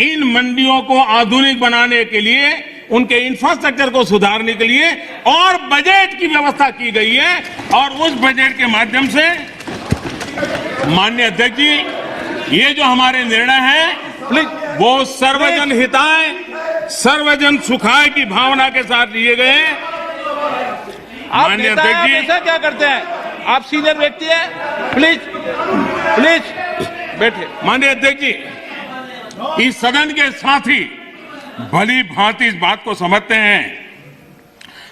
इन मंडियों को आधुनिक बनाने के लिए, उनके इंफ्रास्ट्रक्चर को सुधारने के लिए और बजट की व्यवस्था की गई है। और उस बजट के माध्यम से माननीय अध्यक्ष जी, ये जो हमारे निर्णय हैं वो सर्वजन हिताय, सर्वजन सुखाय की भावना के साथ लिए गए हैं। माननीय अध्यक्ष जी, ऐसा क्या करते हैं? आप सीनियर व्यक्ति हैं, प्लीज प्लीज बैठे। माननीय अध्यक्ष जी, इस सदन के साथी भली भांति इस बात को समझते हैं,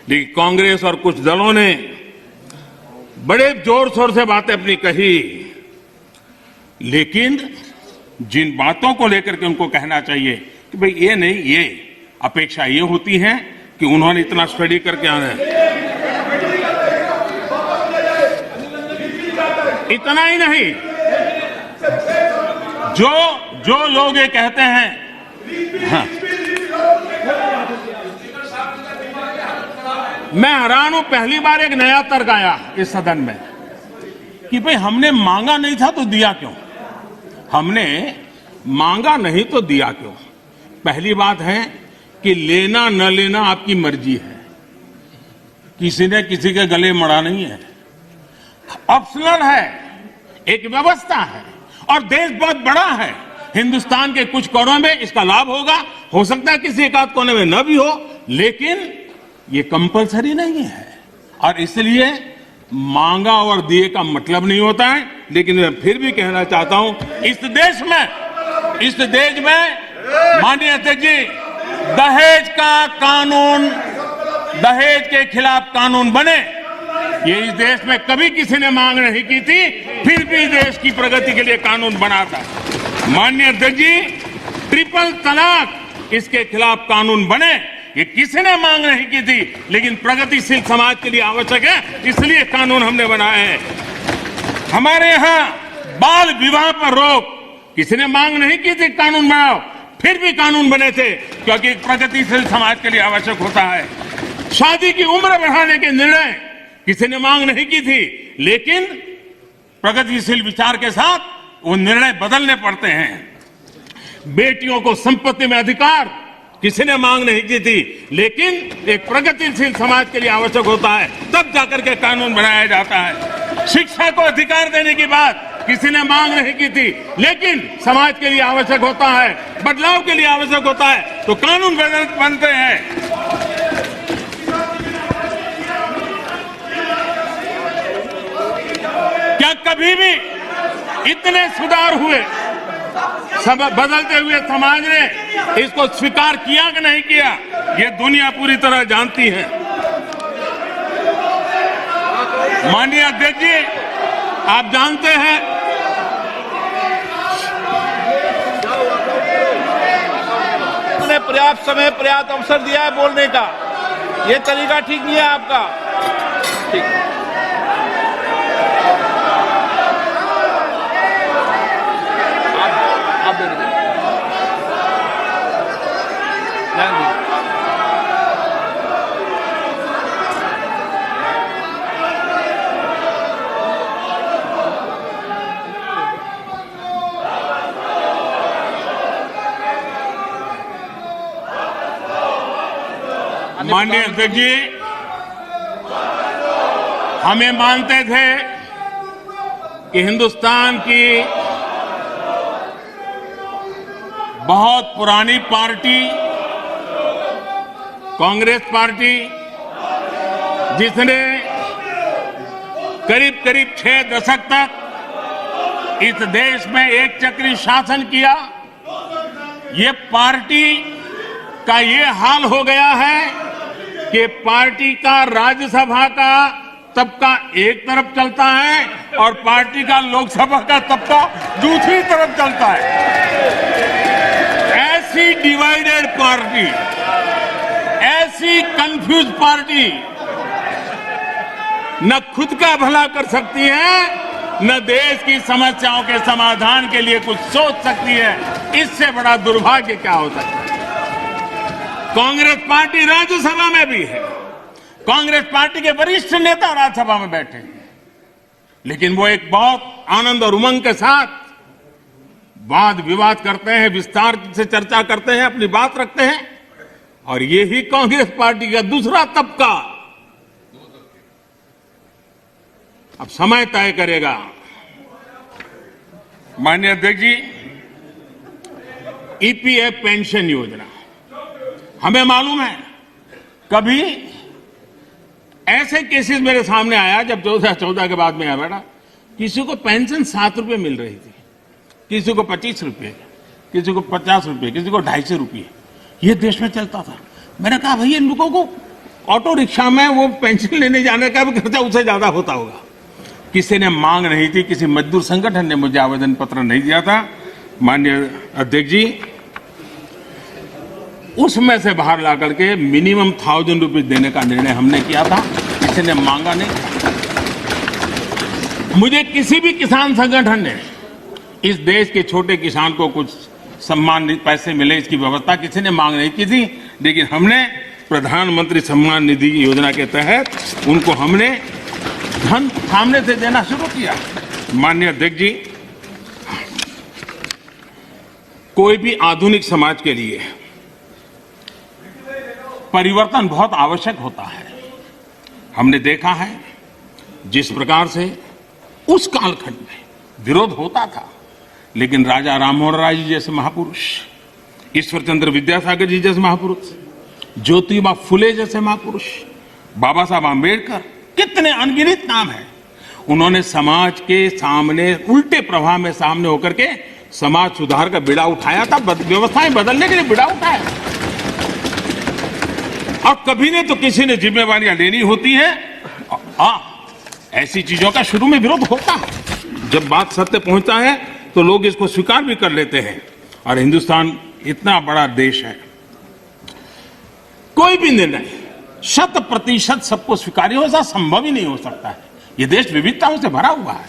लेकिन कांग्रेस और कुछ दलों ने बड़े जोर शोर से बातें अपनी कही, लेकिन जिन बातों को लेकर के उनको कहना चाहिए कि भाई ये नहीं, ये अपेक्षा ये होती है कि उन्होंने इतना स्टडी करके आना है। इतना ही नहीं, जो लोग ये कहते हैं, हाँ, मैं हैरान हूं, पहली बार एक नया तर्क आया इस सदन में कि भाई हमने मांगा नहीं था तो दिया क्यों? हमने मांगा नहीं तो दिया क्यों? पहली बात है कि लेना न लेना आपकी मर्जी है, किसी ने किसी के गले मड़ा नहीं है, ऑप्शनल है, एक व्यवस्था है और देश बहुत बड़ा है। हिंदुस्तान के कुछ कोनों में इसका लाभ होगा, हो सकता है किसी एक आध कोने में न भी हो, लेकिन ये कंपलसरी नहीं है और इसलिए मांगा और दिए का मतलब नहीं होता है। लेकिन मैं फिर भी कहना चाहता हूं, इस देश में माननीय अध्यक्ष जी, दहेज का कानून, दहेज के खिलाफ कानून बने, ये इस देश में कभी किसी ने मांग नहीं की थी, फिर भी देश की प्रगति के लिए कानून बना था। माननीय अध्यक्ष जी, ट्रिपल तलाक, इसके खिलाफ कानून बने, ये किसी ने मांग नहीं की थी, लेकिन प्रगतिशील समाज के लिए आवश्यक है, इसलिए कानून हमने बनाए हैं। हमारे यहां बाल विवाह पर रोक, किसी ने मांग नहीं की थी कानून बनाओ, फिर भी कानून बने थे, क्योंकि प्रगतिशील समाज के लिए आवश्यक होता है। शादी की उम्र बढ़ाने के निर्णय किसी ने मांग नहीं की थी, लेकिन प्रगतिशील विचार के साथ वो निर्णय बदलने पड़ते हैं। बेटियों को संपत्ति में अधिकार किसी ने मांग नहीं की थी, लेकिन एक प्रगतिशील समाज के लिए आवश्यक होता है, तब जाकर के कानून बनाया जाता है। शिक्षा को अधिकार देने की बात किसी ने मांग नहीं की थी, लेकिन समाज के लिए आवश्यक होता है, बदलाव के लिए आवश्यक होता है, तो कानून बनते हैं। क्या कभी भी इतने सुधार हुए, सब बदलते हुए समाज ने इसको स्वीकार किया कि नहीं किया, ये दुनिया पूरी तरह जानती है। माननीय अध्यक्ष जी, आप जानते हैं ने पर्याप्त समय, पर्याप्त अवसर दिया है बोलने का, ये तरीका ठीक नहीं है आपका। ठीक, आप दे दीजिए। माननीय अध्यक्ष जी, हमें मानते थे कि हिंदुस्तान की बहुत पुरानी पार्टी कांग्रेस पार्टी, जिसने करीब करीब 6 दशक तक इस देश में एक चक्री शासन किया, ये पार्टी का ये हाल हो गया है कि पार्टी का राज्यसभा का तबका एक तरफ चलता है और पार्टी का लोकसभा का तबका दूसरी तरफ चलता है। ऐसी डिवाइडेड पार्टी, ऐसी कंफ्यूज पार्टी न खुद का भला कर सकती है, न देश की समस्याओं के समाधान के लिए कुछ सोच सकती है। इससे बड़ा दुर्भाग्य क्या हो सकता है? कांग्रेस पार्टी राज्यसभा में भी है, कांग्रेस पार्टी के वरिष्ठ नेता राज्यसभा में बैठे हैं, लेकिन वो एक बहुत आनंद और उमंग के साथ वाद विवाद करते हैं, विस्तार से चर्चा करते हैं, अपनी बात रखते हैं। और यही कांग्रेस पार्टी का दूसरा तबका अब समय तय करेगा। माननीय अध्यक्ष जी, ईपीएफ पेंशन योजना, हमें मालूम है कभी ऐसे केसेस मेरे सामने आया जब 2014 के बाद में आया बेटा, किसी को पेंशन 7 रुपए मिल रही थी, किसी को 25 रुपए, किसी को 50 रुपए, किसी को 250 रुपए, ये देश में चलता था। मैंने कहा भैया इन लोगों को ऑटो रिक्शा में वो पेंशन लेने जाने का भी खर्चा उससे ज्यादा होता होगा। किसी ने मांग नहीं थी, किसी मजदूर संगठन ने मुझे आवेदन पत्र नहीं दिया था, माननीय अध्यक्ष जी, उसमें से बाहर ला करके मिनिमम 1000 रुपीज देने का निर्णय हमने किया था, किसी ने मांगा नहीं। मुझे किसी भी किसान संगठन ने इस देश के छोटे किसान को कुछ सम्मान पैसे मिले इसकी व्यवस्था किसी ने मांग नहीं की थी, लेकिन हमने प्रधानमंत्री सम्मान निधि योजना के तहत उनको हमने धन सामने से देना शुरू किया। माननीय अध्यक्ष जी, कोई भी आधुनिक समाज के लिए परिवर्तन बहुत आवश्यक होता है। हमने देखा है जिस प्रकार से उस कालखंड में विरोध होता था, लेकिन राजा राममोहन राय जी जैसे महापुरुष, ईश्वर चंद्र विद्यासागर जी जैसे महापुरुष, ज्योतिबा फुले जैसे महापुरुष, बाबा साहब आंबेडकर, कितने अनगिनत नाम हैं। उन्होंने समाज के सामने उल्टे प्रवाह में सामने होकर के समाज सुधार का बीड़ा उठाया था, व्यवस्थाएं बदलने के लिए बीड़ा उठाया। और कभी ने तो किसी ने जिम्मेवारियां लेनी होती है। ऐसी चीजों का शुरू में विरोध होता है, जब बात सत्य पहुंचता है तो लोग इसको स्वीकार भी कर लेते हैं। और हिंदुस्तान इतना बड़ा देश है, कोई भी निर्णय 100% सबको स्वीकार्य हो, ऐसा संभव ही नहीं हो सकता है। ये देश विविधताओं से भरा हुआ है।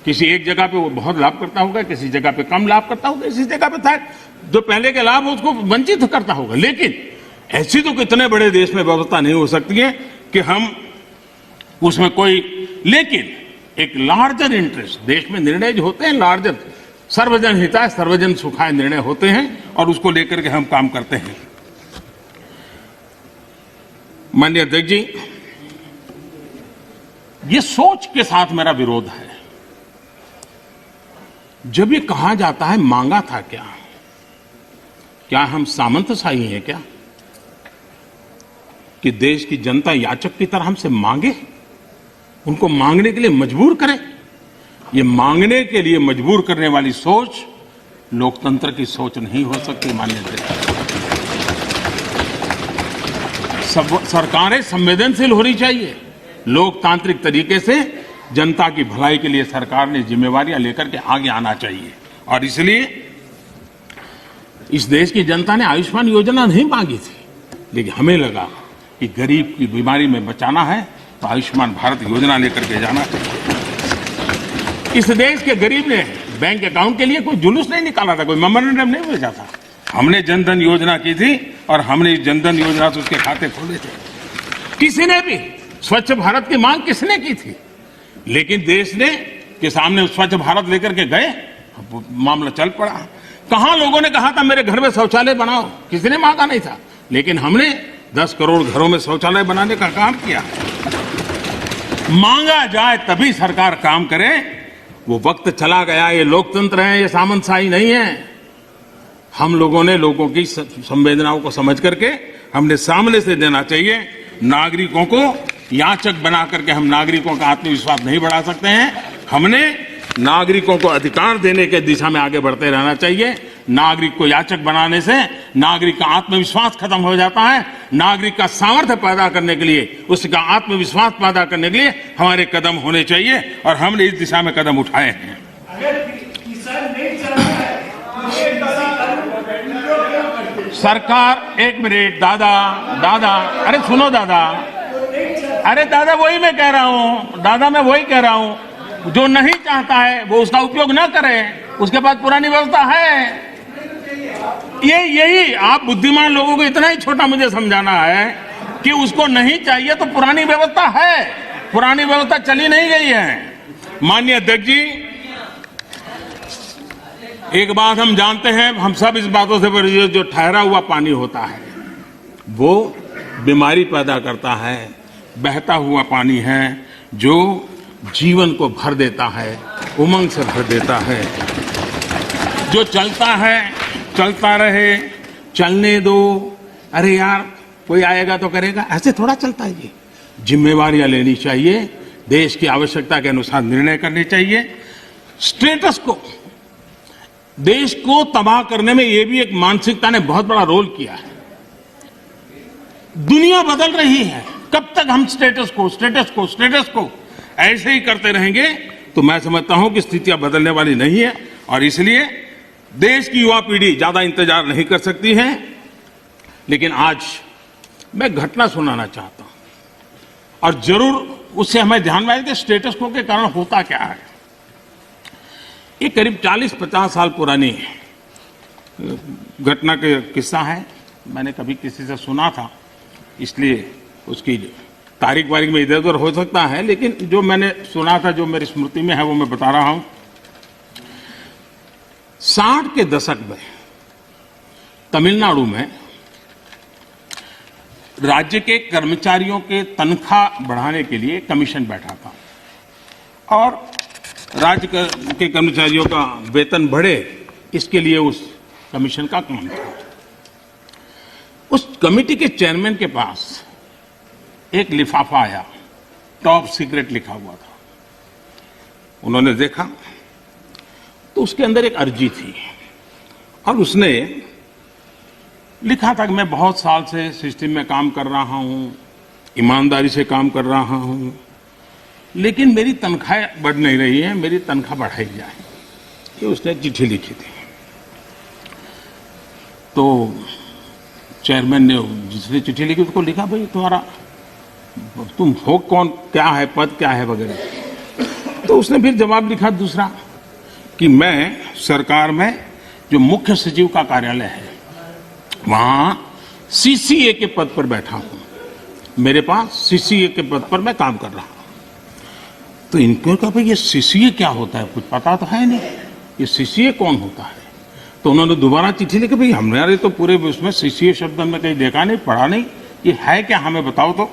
किसी एक जगह पे वो बहुत लाभ करता होगा, किसी जगह पे कम लाभ करता होगा, किसी जगह पे था जो पहले के लाभ उसको वंचित करता होगा। लेकिन ऐसी तो कितने बड़े देश में व्यवस्था नहीं हो सकती है कि हम उसमें कोई, लेकिन एक लार्जर इंटरेस्ट, देश में निर्णय जो होते हैं लार्जर, सर्वजन हिताय सर्वजन सुखाय निर्णय होते हैं और उसको लेकर के हम काम करते हैं। माननीय अध्यक्ष जी, ये सोच के साथ मेरा विरोध है। जब ये कहा जाता है मांगा था क्या हम सामंतशाही हैं क्या कि देश की जनता याचक की तरह हमसे मांगे, उनको मांगने के लिए मजबूर करें? ये मांगने के लिए मजबूर करने वाली सोच लोकतंत्र की सोच नहीं हो सकती। माननीय अध्यक्ष, सरकारें संवेदनशील होनी चाहिए। लोकतांत्रिक तरीके से जनता की भलाई के लिए सरकार ने जिम्मेवारियां लेकर के आगे आना चाहिए। और इसलिए इस देश की जनता ने आयुष्मान योजना नहीं मांगी थी, लेकिन हमें लगा कि गरीब की बीमारी में बचाना है तो आयुष्मान भारत योजना लेकर के जाना चाहिए। इस देश के गरीब ने बैंक अकाउंट के लिए कोई जुलूस नहीं निकाला था, कोई मेमोरेंडम नहीं भेजा था। हमने जनधन योजना की थी और हमने इस जनधन योजना से उसके खाते खोले थे। किसी ने भी स्वच्छ भारत की मांग किसने की थी, लेकिन देश ने के सामने स्वच्छ भारत लेकर के गए, मामला चल पड़ा। कहां लोगों ने कहा था मेरे घर में शौचालय बनाओ, किसी ने मांगा नहीं था, लेकिन हमने 10 करोड़ घरों में शौचालय बनाने का काम किया। मांगा जाए तभी सरकार काम करे, वो वक्त चला गया। ये लोकतंत्र है, ये सामंतशाही नहीं है। हम लोगों ने लोगों की संवेदनाओं को समझ करके हमने सामने से देना चाहिए। नागरिकों को याचक बना करके हम नागरिकों का आत्मविश्वास नहीं बढ़ा सकते हैं। हमने नागरिकों को अधिकार देने के दिशा में आगे बढ़ते रहना चाहिए। नागरिक को याचक बनाने से नागरिक का आत्मविश्वास खत्म हो जाता है। नागरिक का सामर्थ्य पैदा करने के लिए, उसका आत्मविश्वास पैदा करने के लिए हमारे कदम होने चाहिए और हमने इस दिशा में कदम उठाए हैं। सरकार, एक मिनट दादा, अरे सुनो दादा, अरे दादा वही मैं कह रहा हूं, दादा मैं वही कह रहा हूं, जो नहीं चाहता है वो उसका उपयोग ना करे, उसके पास पुरानी व्यवस्था है। यही आप बुद्धिमान लोगों को इतना ही छोटा मुझे समझाना है कि उसको नहीं चाहिए तो पुरानी व्यवस्था है, पुरानी व्यवस्था चली नहीं गई है। माननीय अध्यक्ष जी, एक बात हम जानते हैं, हम सब इस बातों से परिचित, जो ठहरा हुआ पानी होता है वो बीमारी पैदा करता है। बहता हुआ पानी है जो जीवन को भर देता है, उमंग से भर देता है। जो चलता है चलता रहे, चलने दो, अरे यार कोई आएगा तो करेगा, ऐसे थोड़ा चलता है। ये जिम्मेवारियां लेनी चाहिए, देश की आवश्यकता के अनुसार निर्णय करने चाहिए। स्टेटस को, देश को तबाह करने में ये भी एक मानसिकता ने बहुत बड़ा रोल किया है। दुनिया बदल रही है, कब तक हम स्टेटस को ऐसे ही करते रहेंगे तो मैं समझता हूं कि स्थितियां बदलने वाली नहीं है। और इसलिए देश की युवा पीढ़ी ज्यादा इंतजार नहीं कर सकती है, लेकिन आज मैं घटना सुनाना चाहता हूं और जरूर उससे हमें ध्यान में आए कि स्टेटस को के कारण होता क्या है। ये करीब 40-50 साल पुरानी घटना का किस्सा है। मैंने कभी किसी से सुना था, इसलिए उसकी तारीख वारीख में इधर उधर हो सकता है, लेकिन जो मैंने सुना था, जो मेरी स्मृति में है, वो मैं बता रहा हूं। 60 के दशक में तमिलनाडु में राज्य के कर्मचारियों के तनख्वाह बढ़ाने के लिए कमीशन बैठा था और राज्य के कर्मचारियों का वेतन बढ़े, इसके लिए उस कमीशन का काम था। उस कमेटी के चेयरमैन के पास एक लिफाफा आया, टॉप सीक्रेट लिखा हुआ था। उन्होंने देखा तो उसके अंदर एक अर्जी थी और उसने लिखा था कि मैं बहुत साल से सिस्टम में काम कर रहा हूं, ईमानदारी से काम कर रहा हूं, लेकिन मेरी तनख्वाह बढ़ नहीं रही है, मेरी तनख्वाह बढ़ाई जाए। ये उसने चिट्ठी लिखी थी। तो चेयरमैन ने जिसने चिट्ठी लिखी उसको लिखा, भाई तुम हो कौन, क्या है पद, क्या है वगैरह। तो उसने फिर जवाब लिखा दूसरा कि मैं सरकार में जो मुख्य सचिव का कार्यालय है वहां सीसीए के पद पर बैठा हूं, मेरे पास सीसीए के पद पर मैं काम कर रहा हूं। तो इनको कहा, भाई ये सीसीए क्या होता है, कुछ पता तो है नहीं, ये सीसीए कौन होता है। तो उन्होंने दोबारा चिट्ठी लिखी, भाई हमने तो पूरे उसमें सीसीए शब्द हमने कहीं देखा नहीं, पढ़ा नहीं, ये है क्या, हमें बताओ।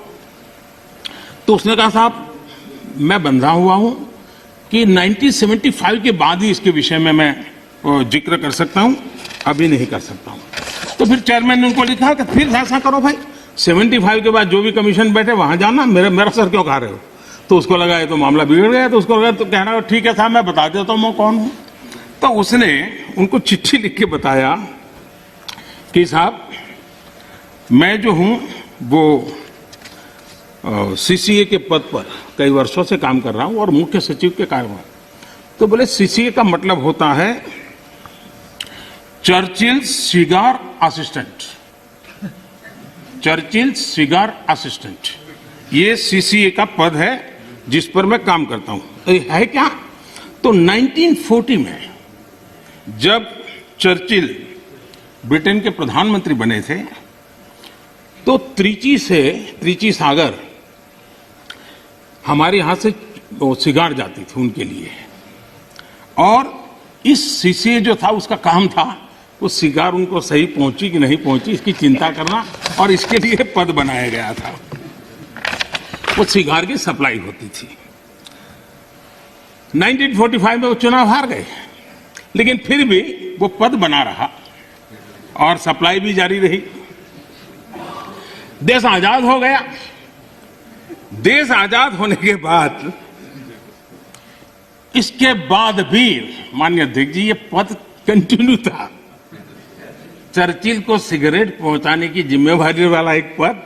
तो उसने कहा, साहब मैं बंधा हुआ हूं कि 1975 के बाद ही इसके विषय में मैं जिक्र कर सकता हूं, अभी नहीं कर सकता हूं। तो फिर चेयरमैन ने उनको लिखा कि फिर ऐसा करो भाई, 75 के बाद जो भी कमीशन बैठे वहां जाना, मेरा सर क्यों खा रहे हो। तो उसको लगा ये तो मामला बिगड़ गया, तो उसको लगा तो कहना ठीक है साहब मैं बता देता हूं मैं कौन हूं। तो उसने उनको चिट्ठी लिख के बताया कि साहब मैं जो हूं वो सीसीए के पद पर कई वर्षों से काम कर रहा हूं और मुख्य सचिव के कार्यभार। तो बोले सीसीए का मतलब होता है Churchill cigar assistant, Churchill cigar assistant, ये सीसीए का पद है जिस पर मैं काम करता हूं। तो है क्या, तो 1940 में जब चर्चिल ब्रिटेन के प्रधानमंत्री बने थे तो त्रिची सागर हमारे यहां से वो सिगार जाती थी उनके लिए, और इस सीसीए जो था उसका काम था वो सिगार उनको सही पहुंची कि नहीं पहुंची इसकी चिंता करना, और इसके लिए पद बनाया गया था। वो सिगार की सप्लाई होती थी। 1945 में वो चुनाव हार गए, लेकिन फिर भी वो पद बना रहा और सप्लाई भी जारी रही। देश आजाद हो गया। देश आजाद होने के बाद इसके बाद भी माननीय अध्यक्ष जी ये पद कंटिन्यू था। चर्चिल को सिगरेट पहुंचाने की जिम्मेवारी वाला एक पद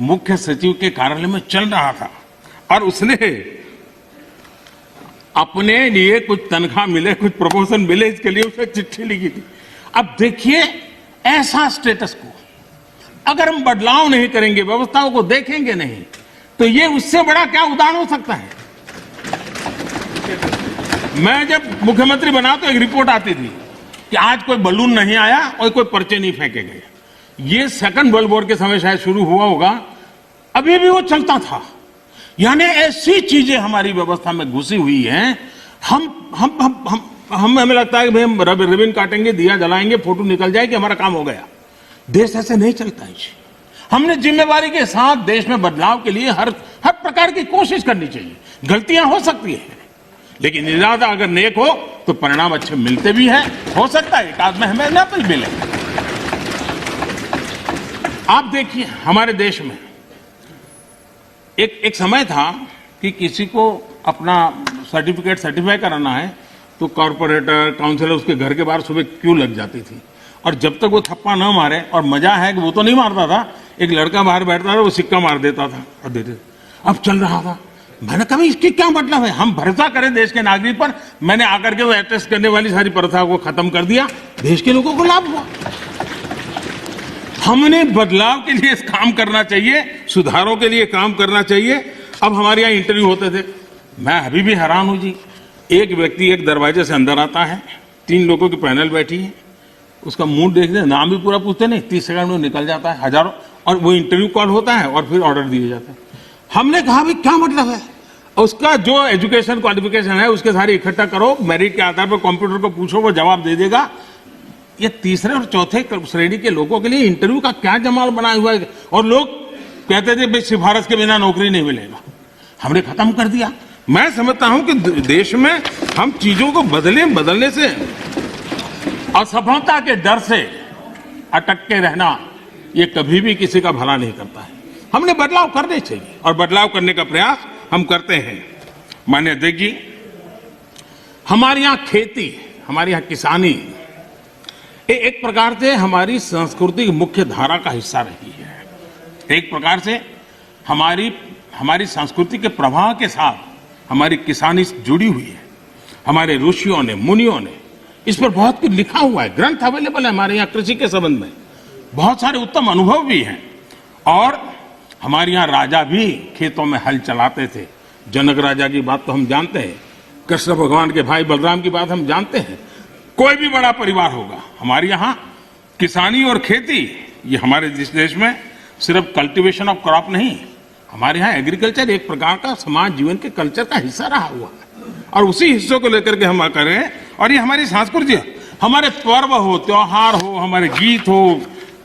मुख्य सचिव के कार्यालय में चल रहा था, और उसने अपने लिए कुछ तनख्वाह मिले, कुछ प्रमोशन मिले, इसके लिए उसने चिट्ठी लिखी थी। अब देखिए ऐसा स्टेटस को अगर हम बदलाव नहीं करेंगे, व्यवस्थाओं को देखेंगे नहीं, तो ये उससे बड़ा क्या उदाहरण हो सकता है। मैं जब मुख्यमंत्री बना तो एक रिपोर्ट आती थी कि आज कोई बलून नहीं आया और कोई पर्चे नहीं फेंके गए। ये सेकंड वर्ल्ड वॉर के समय शायद शुरू हुआ होगा, अभी भी वो चलता था। यानी ऐसी चीजें हमारी व्यवस्था में घुसी हुई हैं। हमें लगता है कि भाई हम रिबन काटेंगे, दिया जलाएंगे, फोटो निकल जाएगी, हमारा काम हो गया। देश ऐसे नहीं चलता है। हमने जिम्मेवारी के साथ देश में बदलाव के लिए हर प्रकार की कोशिश करनी चाहिए। गलतियां हो सकती है, लेकिन इरादा अगर नेक हो तो परिणाम अच्छे मिलते भी हैं। हो सकता है एक आध में हमें ना कुछ मिले। आप देखिए हमारे देश में एक समय था कि किसी को अपना सर्टिफाई कराना है तो कॉर्पोरेटर, काउंसिलर उसके घर के बाहर सुबह क्यों लग जाती थी, और जब तक वो थप्पा न मारे, और मजा है कि वो तो नहीं मारता था, एक लड़का बाहर बैठता था वो सिक्का मार देता था और देते। अब चल रहा था मैंने कहा इसके क्या मतलब है? हम भरोसा करें देश के नागरिक पर। मैंने आकर के वो अटेस्ट करने वाली सारी प्रथा को खत्म कर दिया, देश के लोगों को लाभ हुआ। हमने बदलाव के लिए काम करना चाहिए, सुधारों के लिए काम करना चाहिए। अब हमारे यहाँ इंटरव्यू होते थे, मैं अभी भी हैरान हूं जी। एक व्यक्ति एक दरवाजे से अंदर आता है, 3 लोगों की पैनल बैठी है, उसका मुंह देखते नाम भी पूरा पूछते नहीं, 30 सेकंड में निकल जाता है हजारों, और वो इंटरव्यू कॉल होता है और फिर ऑर्डर दिए जाते हैं। हमने कहा भाई क्या मतलब है? उसका जो एजुकेशन क्वालिफिकेशन है उसके सारे इकट्ठा करो, मेरिट के आधार पर कंप्यूटर को पूछो, वो जवाब दे देगा। ये तीसरे और चौथे श्रेणी के लोगों के लिए इंटरव्यू का क्या जमाल बना हुआ है? और लोग कहते थे भाई सिफारिश के बिना नौकरी नहीं मिलेगा। हमने खत्म कर दिया। मैं समझता हूं कि देश में हम चीजों को बदलने से, असफलता के डर से अटक के रहना, ये कभी भी किसी का भला नहीं करता है। हमने बदलाव करने चाहिए और बदलाव करने का प्रयास हम करते हैं। माननीय अध्यक्ष जी, हमारे यहां खेती, हमारे यहां किसानी एक प्रकार से हमारी संस्कृति की मुख्य धारा का हिस्सा रही है। एक प्रकार से हमारी संस्कृति के प्रवाह के साथ हमारी किसानी जुड़ी हुई है। हमारे ऋषियों ने, मुनियों ने इस पर बहुत कुछ लिखा हुआ है, ग्रंथ अवेलेबल है हमारे यहाँ कृषि के संबंध में, बहुत सारे उत्तम अनुभव भी हैं। और हमारे यहाँ राजा भी खेतों में हल चलाते थे। जनक राजा की बात तो हम जानते हैं, कृष्ण भगवान के भाई बलराम की बात हम जानते हैं। कोई भी बड़ा परिवार होगा, हमारे यहाँ किसानी और खेती, ये हमारे देश में सिर्फ कल्टीवेशन ऑफ क्रॉप नहीं, हमारे यहाँ एग्रीकल्चर एक प्रकार का समाज जीवन के कल्चर का हिस्सा रहा हुआ है। और उसी हिस्सों को लेकर के हम करें, और ये हमारी संस्कृति है। हमारे पर्व हो, त्योहार हो, हमारे गीत हो,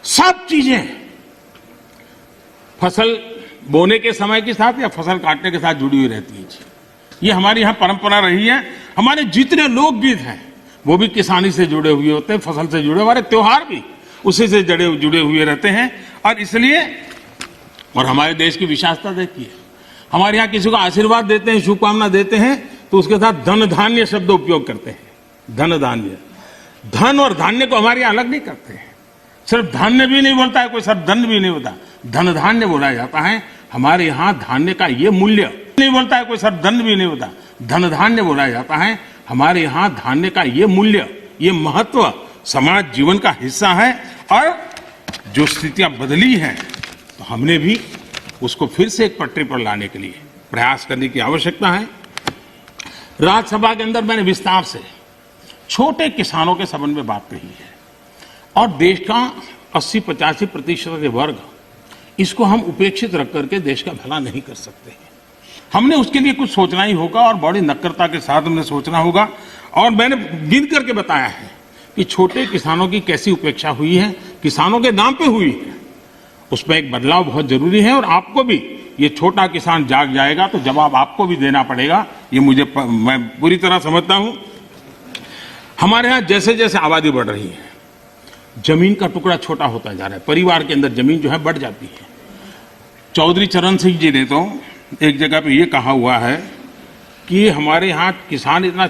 सब चीजें फसल बोने के समय के साथ या फसल काटने के साथ जुड़ी हुई रहती है। ये हमारी यहाँ परंपरा रही है। हमारे जितने लोकगीत हैं वो भी किसानी से जुड़े हुए होते हैं, फसल से जुड़े। हमारे त्योहार भी उसी से जुड़े हुए रहते हैं। और इसलिए, और हमारे देश की विशालता देखिए, हमारे यहाँ किसी को आशीर्वाद देते हैं, शुभकामना देते हैं, तो उसके साथ धन धान्य शब्द उपयोग करते हैं। धन धान्य, धन और धान्य को हमारे यहाँ अलग नहीं करते हैं। सिर्फ धान्य भी नहीं बोलता है कोई, सिर्फ धन भी नहीं होता, धन धान्य बोला जाता है। हमारे यहाँ धान्य का ये मूल्य नहीं बोलता है कोई, सिर्फ धन भी नहीं होता, धन धान्य बोला जाता है। हमारे यहाँ धान्य का ये मूल्य, ये महत्व समाज जीवन का हिस्सा है। और जो स्थितियां बदली हैं, तो हमने भी उसको फिर से एक पटरी पर लाने के लिए प्रयास करने की आवश्यकता है। राज्यसभा के अंदर मैंने विस्तार से छोटे किसानों के संबंध में बात कही है। और देश का 80-85% वर्ग, इसको हम उपेक्षित रख करके देश का भला नहीं कर सकते हैं। हमने उसके लिए कुछ सोचना ही होगा और बड़ी नक्करता के साथ हमने सोचना होगा। और मैंने गिन करके बताया है कि छोटे किसानों की कैसी उपेक्षा हुई है, किसानों के नाम पे हुई है। उसमें एक बदलाव बहुत जरूरी है। और आपको भी, ये छोटा किसान जाग जाएगा तो जवाब आपको भी देना पड़ेगा, ये मैं पूरी तरह समझता हूं। हमारे यहां जैसे जैसे आबादी बढ़ रही है, जमीन का टुकड़ा छोटा होता जा रहा है, परिवार के अंदर जमीन जो है बढ़ जाती है। चौधरी चरण सिंह जी ने तो एक जगह पे ये कहा हुआ है कि हमारे यहाँ किसान इतना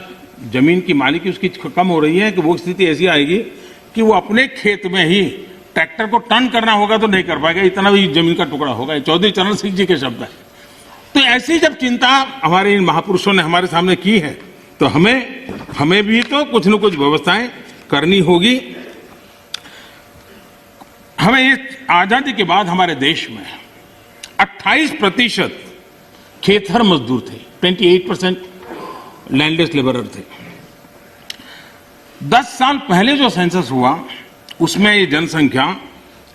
जमीन की मालिकी उसकी कम हो रही है कि वो स्थिति ऐसी आएगी कि वो अपने खेत में ही ट्रैक्टर को टर्न करना होगा तो नहीं कर पाएगा, इतना भी जमीन का टुकड़ा होगा। चौधरी चरण सिंह जी के शब्द है। तो ऐसी जब चिंता हमारे इन महापुरुषों ने हमारे सामने की है, तो हमें भी तो कुछ न कुछ व्यवस्थाएं करनी होगी। हमें ये आजादी के बाद हमारे देश में 28% खेतर मजदूर थे, 28% लैंडलेस लेबरर थे। 10 साल पहले जो सेंसस हुआ उसमें ये जनसंख्या,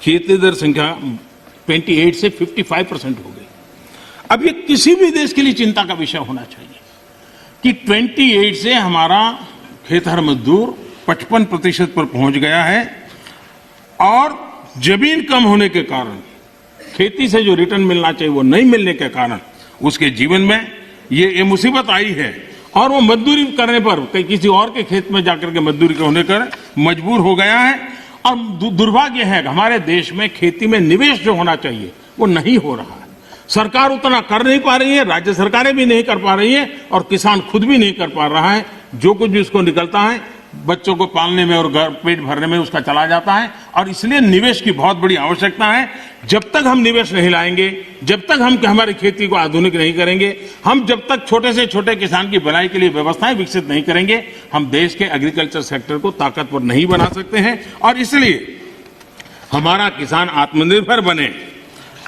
खेतीदार संख्या 28 से 55% हो गई। अब ये किसी भी देश के लिए चिंता का विषय होना चाहिए कि 28 से हमारा खेतर मजदूर 55% पर पहुंच गया है। और जमीन कम होने के कारण, खेती से जो रिटर्न मिलना चाहिए वो नहीं मिलने के कारण उसके जीवन में ये मुसीबत आई है। और वो मजदूरी करने पर किसी और के खेत में जाकर के मजदूरी होने कर मजबूर हो गया है। और दुर्भाग्य है कि हमारे देश में खेती में निवेश जो होना चाहिए वो नहीं हो रहा है। सरकार उतना कर नहीं पा रही है, राज्य सरकारें भी नहीं कर पा रही है, और किसान खुद भी नहीं कर पा रहा है। जो कुछ भी उसको निकलता है बच्चों को पालने में और घर पेट भरने में उसका चला जाता है। और इसलिए निवेश की बहुत बड़ी आवश्यकता है। जब तक हम निवेश नहीं लाएंगे, जब तक हम हमारी खेती को आधुनिक नहीं करेंगे, हम जब तक छोटे से छोटे किसान की भलाई के लिए व्यवस्थाएं विकसित नहीं करेंगे, हम देश के एग्रीकल्चर सेक्टर को ताकतवर नहीं बना सकते हैं। और इसलिए हमारा किसान आत्मनिर्भर बने,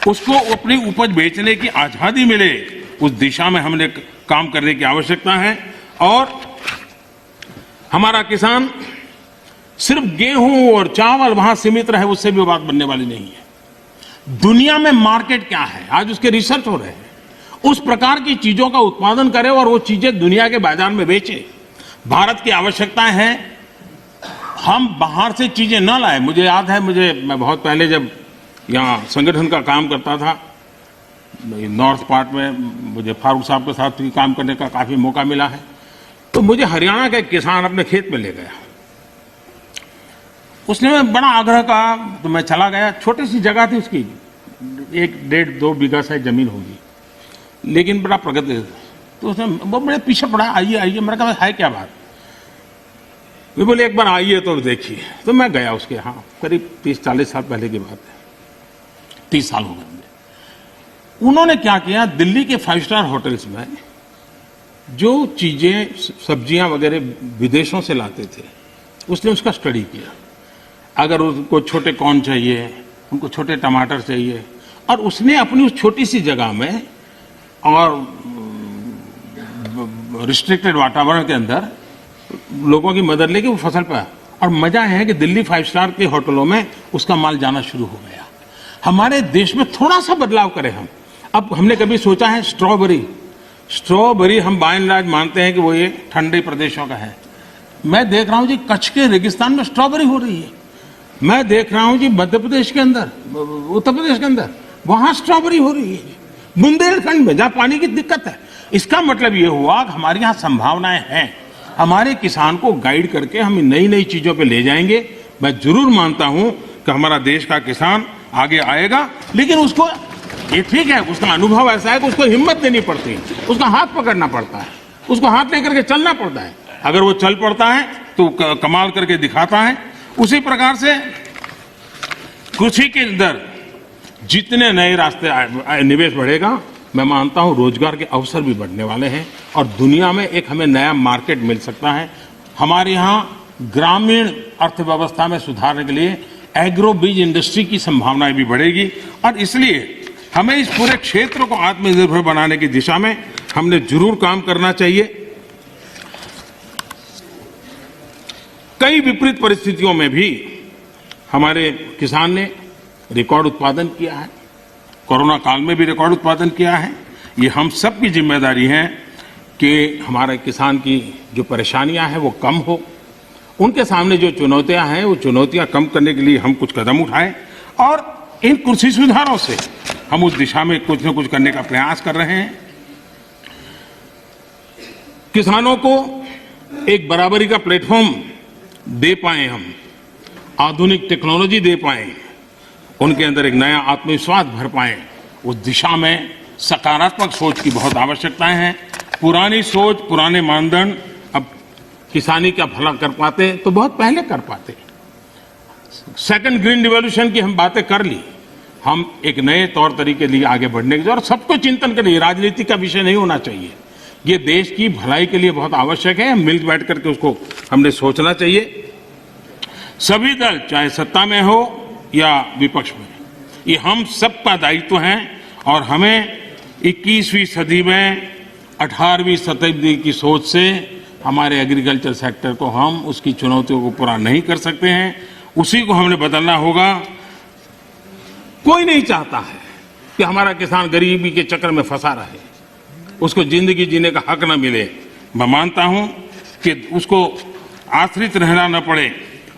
उसको अपनी उपज बेचने की आजादी मिले, उस दिशा में हमने काम करने की आवश्यकता है। और हमारा किसान सिर्फ गेहूं और चावल वहां सीमित रहे, उससे भी बात बनने वाली नहीं है। दुनिया में मार्केट क्या है, आज उसके रिसर्च हो रहे हैं। उस प्रकार की चीजों का उत्पादन करें और वो चीजें दुनिया के बाजार में बेचे। भारत की आवश्यकता है हम बाहर से चीजें न लाए। मुझे याद है, मैं बहुत पहले जब यहाँ संगठन का काम करता था नॉर्थ पार्ट में, मुझे फारूक साहब के साथ भी काम करने का काफी मौका मिला है। तो मुझे हरियाणा का एक किसान अपने खेत में ले गया। उसने बड़ा आग्रह कहा तो मैं चला गया। छोटी सी जगह थी उसकी, 1-1.5-2 बीघा से जमीन होगी, लेकिन बड़ा प्रगति। तो उसने वो मेरे पीछे पड़ा, आइए आइए। मैंने कहा है क्या बात? वे बोले एक बार आइए तो देखिए। तो मैं गया उसके यहाँ, करीब 30-40 साल पहले की बात है, 30 साल हो गए। उन्होंने क्या किया, दिल्ली के 5 स्टार होटल्स में जो चीजें सब्जियां वगैरह विदेशों से लाते थे, उसने उसका स्टडी किया। अगर उनको छोटे कॉर्न चाहिए, उनको छोटे टमाटर चाहिए, और उसने अपनी उस छोटी सी जगह में और रिस्ट्रिक्टेड वातावरण के अंदर लोगों की मदद लेके वो फसल पाया। और मजा है कि दिल्ली 5 स्टार के होटलों में उसका माल जाना शुरू हो गया। हमारे देश में थोड़ा सा बदलाव करें हम। अब हमने कभी सोचा है स्ट्रॉबेरी हम बाय एंड लार्ज मानते हैं कि वो ये ठंडे प्रदेशों का है। मैं देख रहा हूं जी कच्छ के रेगिस्तान में स्ट्रॉबेरी हो रही है। मैं देख रहा हूं जी मध्य प्रदेश के अंदर, उत्तर प्रदेश के अंदर, वहां स्ट्रॉबेरी हो रही है। बुंदेलखंड में जहां पानी की दिक्कत है। इसका मतलब ये हुआ कि हमारे यहाँ संभावनाएं हैं। हमारे किसान को गाइड करके हम नई नई चीजों पे ले जाएंगे। मैं जरूर मानता हूं कि हमारा देश का किसान आगे आएगा, लेकिन उसको ये ठीक है, उसका अनुभव ऐसा है कि उसको हिम्मत देनी पड़ती है, उसका हाथ पकड़ना पड़ता है, उसको हाथ लेकर के चलना पड़ता है। अगर वो चल पड़ता है तो कमाल करके दिखाता है। उसी प्रकार से कृषि के अंदर जितने नए रास्ते निवेश बढ़ेगा, मैं मानता हूं रोजगार के अवसर भी बढ़ने वाले हैं और दुनिया में एक हमें नया मार्केट मिल सकता है। हमारे यहाँ ग्रामीण अर्थव्यवस्था में सुधारने के लिए एग्रो बीज इंडस्ट्री की संभावनाएं भी बढ़ेगी। और इसलिए हमें इस पूरे क्षेत्र को आत्मनिर्भर बनाने की दिशा में हमने जरूर काम करना चाहिए। कई विपरीत परिस्थितियों में भी हमारे किसान ने रिकॉर्ड उत्पादन किया है। कोरोना काल में भी रिकॉर्ड उत्पादन किया है। ये हम सब की जिम्मेदारी है कि हमारे किसान की जो परेशानियां हैं वो कम हो। उनके सामने जो चुनौतियां हैं वो चुनौतियां कम करने के लिए हम कुछ कदम उठाएं और इन कृषि सुधारों से हम उस दिशा में कुछ न कुछ करने का प्रयास कर रहे हैं। किसानों को एक बराबरी का प्लेटफॉर्म दे पाए, हम आधुनिक टेक्नोलॉजी दे पाए, उनके अंदर एक नया आत्मविश्वास भर पाए, उस दिशा में सकारात्मक सोच की बहुत आवश्यकताएं हैं। पुरानी सोच, पुराने मानदंड अब किसानी का भला कर पाते तो बहुत पहले कर पाते। सेकंड ग्रीन रिवॉल्यूशन की हम बातें कर ली, हम एक नए तौर तरीके लिए आगे बढ़ने की, और सबको चिंतन करिए, राजनीति का विषय नहीं होना चाहिए। ये देश की भलाई के लिए बहुत आवश्यक है। मिल बैठ करके उसको हमने सोचना चाहिए। सभी दल चाहे सत्ता में हो या विपक्ष में, ये हम सबका दायित्व है और हमें 21वीं सदी में 18वीं शताब्दी की सोच से हमारे एग्रीकल्चर सेक्टर को हम उसकी चुनौतियों को पूरा नहीं कर सकते हैं। उसी को हमने बदलना होगा। कोई नहीं चाहता है कि हमारा किसान गरीबी के चक्कर में फंसा रहे, उसको जिंदगी जीने का हक न मिले। मैं मानता हूं कि उसको आश्रित रहना न पड़े,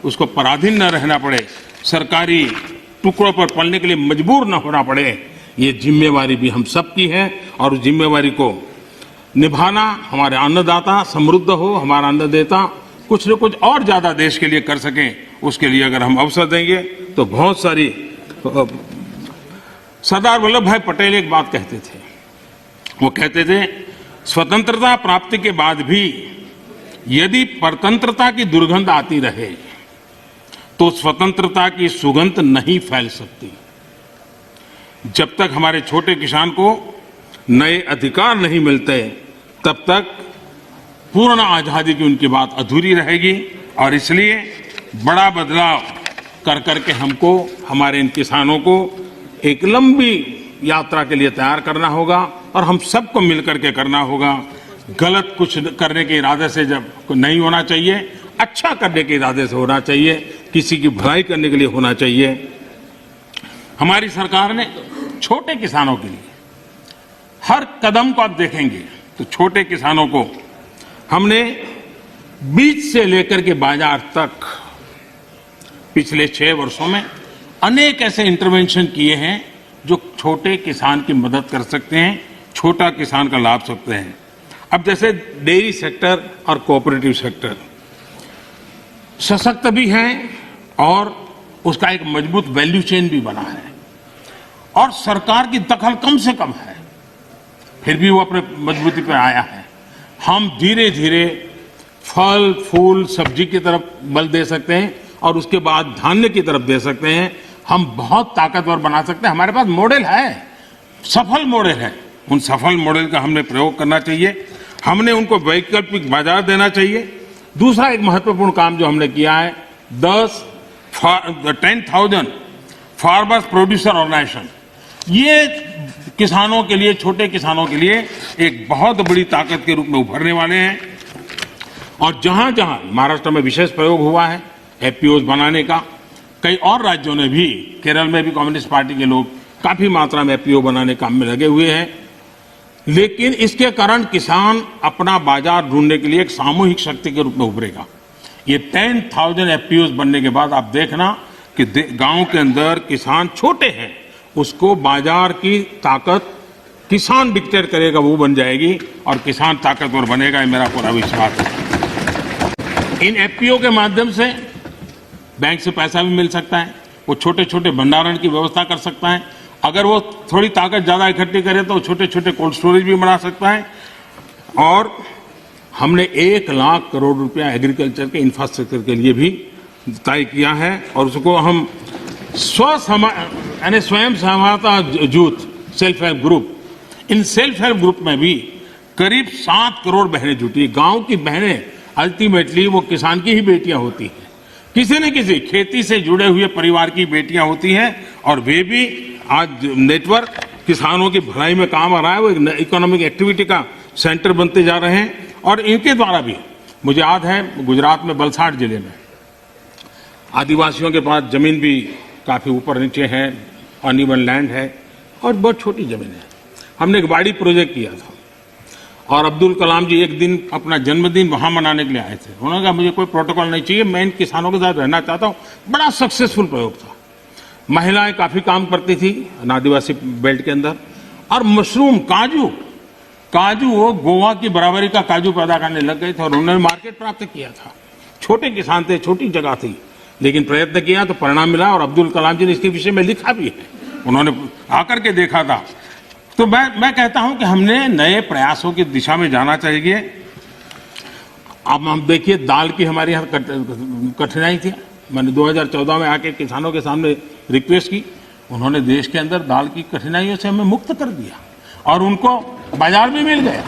उसको पराधीन न रहना पड़े, सरकारी टुकड़ों पर पलने के लिए मजबूर न होना पड़े। ये जिम्मेवारी भी हम सबकी है और उस जिम्मेवारी को निभाना, हमारे अन्नदाता समृद्ध हो, हमारा अन्नदाता कुछ न कुछ और ज्यादा देश के लिए कर सकें, उसके लिए अगर हम अवसर देंगे तो बहुत सारी। सरदार वल्लभ भाई पटेल एक बात कहते थे, वो कहते थे स्वतंत्रता प्राप्ति के बाद भी यदि परतंत्रता की दुर्गंध आती रहे तो स्वतंत्रता की सुगंध नहीं फैल सकती। जब तक हमारे छोटे किसान को नए अधिकार नहीं मिलते तब तक पूर्ण आजादी की उनकी बात अधूरी रहेगी। और इसलिए बड़ा बदलाव कर करके हमको हमारे इन किसानों को एक लंबी यात्रा के लिए तैयार करना होगा और हम सबको मिलकर के करना होगा। गलत कुछ करने के इरादे से जब नहीं होना चाहिए, अच्छा करने के इरादे से होना चाहिए, किसी की भलाई करने के लिए होना चाहिए। हमारी सरकार ने छोटे किसानों के लिए हर कदम को आप देखेंगे तो छोटे किसानों को हमने बीज से लेकर के बाजार तक पिछले 6 वर्षों में अनेक ऐसे इंटरवेंशन किए हैं जो छोटे किसान की मदद कर सकते हैं, छोटा किसान का लाभ सकते हैं। अब जैसे डेयरी सेक्टर और कोऑपरेटिव सेक्टर सशक्त भी है और उसका एक मजबूत वैल्यू चेन भी बना है और सरकार की दखल कम से कम है, फिर भी वो अपने मजबूती पर आया है। हम धीरे धीरे फल फूल सब्जी की तरफ बल दे सकते हैं और उसके बाद धान्य की तरफ दे सकते हैं। हम बहुत ताकतवर बना सकते हैं। हमारे पास मॉडल है, सफल मॉडल है। उन सफल मॉडल का हमने प्रयोग करना चाहिए। हमने उनको वैकल्पिक बाजार देना चाहिए। दूसरा एक महत्वपूर्ण काम जो हमने किया है 10,000 फार्मर्स प्रोड्यूसर ऑर्गेनाइजेशन, ये किसानों के लिए, छोटे किसानों के लिए एक बहुत बड़ी ताकत के रूप में उभरने वाले हैं। और जहां जहां महाराष्ट्र में विशेष प्रयोग हुआ है एफपीओ बनाने का, कई और राज्यों ने भी, केरल में भी कम्युनिस्ट पार्टी के लोग काफी मात्रा में एफपीओ बनाने काम में लगे हुए हैं। लेकिन इसके कारण किसान अपना बाजार ढूंढने के लिए एक सामूहिक शक्ति के रूप में उभरेगा। ये 10,000 एफपीओ बनने के बाद आप देखना कि गांव के अंदर किसान छोटे हैं, उसको बाजार की ताकत किसान डिक्टेट करेगा, वो बन जाएगी और किसान ताकतवर बनेगा, ये मेरा पूरा विश्वास है। इन एफपीओ के माध्यम से बैंक से पैसा भी मिल सकता है, वो छोटे छोटे भंडारण की व्यवस्था कर सकता है। अगर वो थोड़ी ताकत ज्यादा इकट्ठी करे तो छोटे छोटे कोल्ड स्टोरेज भी बना सकता है। और हमने 1 लाख करोड़ रुपया एग्रीकल्चर के इंफ्रास्ट्रक्चर के लिए भी तय किया है और उसको हम स्वयं सहायता जूथ, सेल्फ हेल्प ग्रुप, इन सेल्फ हेल्प ग्रुप में भी करीब 7 करोड़ बहनें जुटी। गांव की बहनें अल्टीमेटली वो किसान की ही बेटियां होती हैं, किसी न किसी खेती से जुड़े हुए परिवार की बेटियां होती हैं और वे भी आज नेटवर्क किसानों की भलाई में काम आ रहा है। वो एक इकोनॉमिक एक्टिविटी का सेंटर बनते जा रहे हैं। और इनके द्वारा भी मुझे याद है गुजरात में वलसाड जिले में आदिवासियों के पास जमीन भी काफी ऊपर नीचे है, अनइवन लैंड है और बहुत छोटी जमीन है। हमने एक बाड़ी प्रोजेक्ट किया था और अब्दुल कलाम जी एक दिन अपना जन्मदिन वहां मनाने के लिए आए थे। उन्होंने कहा मुझे कोई प्रोटोकॉल नहीं चाहिए, मैं इन किसानों के साथ रहना चाहता हूं। बड़ा सक्सेसफुल प्रयोग था। महिलाएं काफी काम करती थी आदिवासी बेल्ट के अंदर। और मशरूम, काजू वो गोवा की बराबरी का काजू पैदा करने लग गए थे और उन्होंने मार्केट प्राप्त किया था। छोटे किसान थे, छोटी जगह थी, लेकिन प्रयत्न किया तो परिणाम मिला। और अब्दुल कलाम जी ने इसके विषय में लिखा भी है, उन्होंने आकर के देखा था। तो मैं कहता हूं कि हमने नए प्रयासों की दिशा में जाना चाहिए। अब हम देखिए दाल की हमारे यहाँ कठिनाई थी। मैंने 2014 में आके किसानों के सामने रिक्वेस्ट की, उन्होंने देश के अंदर दाल की कठिनाइयों से हमें मुक्त कर दिया और उनको बाजार भी मिल गया।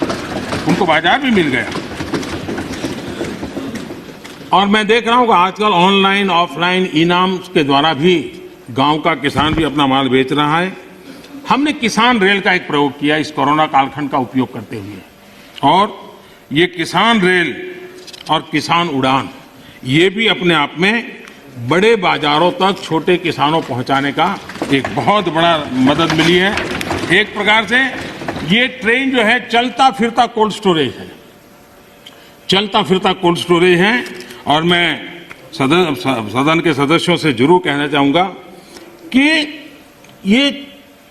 और मैं देख रहा हूं कि आजकल ऑनलाइन ऑफलाइन इनाम के द्वारा भी गांव का किसान भी अपना माल बेच रहा है। हमने किसान रेल का एक प्रयोग किया इस कोरोना कालखंड का उपयोग करते हुए, और ये किसान रेल और किसान उड़ान ये भी अपने आप में बड़े बाजारों तक छोटे किसानों पहुंचाने का एक बहुत बड़ा मदद मिली है। एक प्रकार से ये ट्रेन जो है चलता फिरता कोल्ड स्टोरेज है। और मैं सदन के सदस्यों से जरूर कहना चाहूंगा कि ये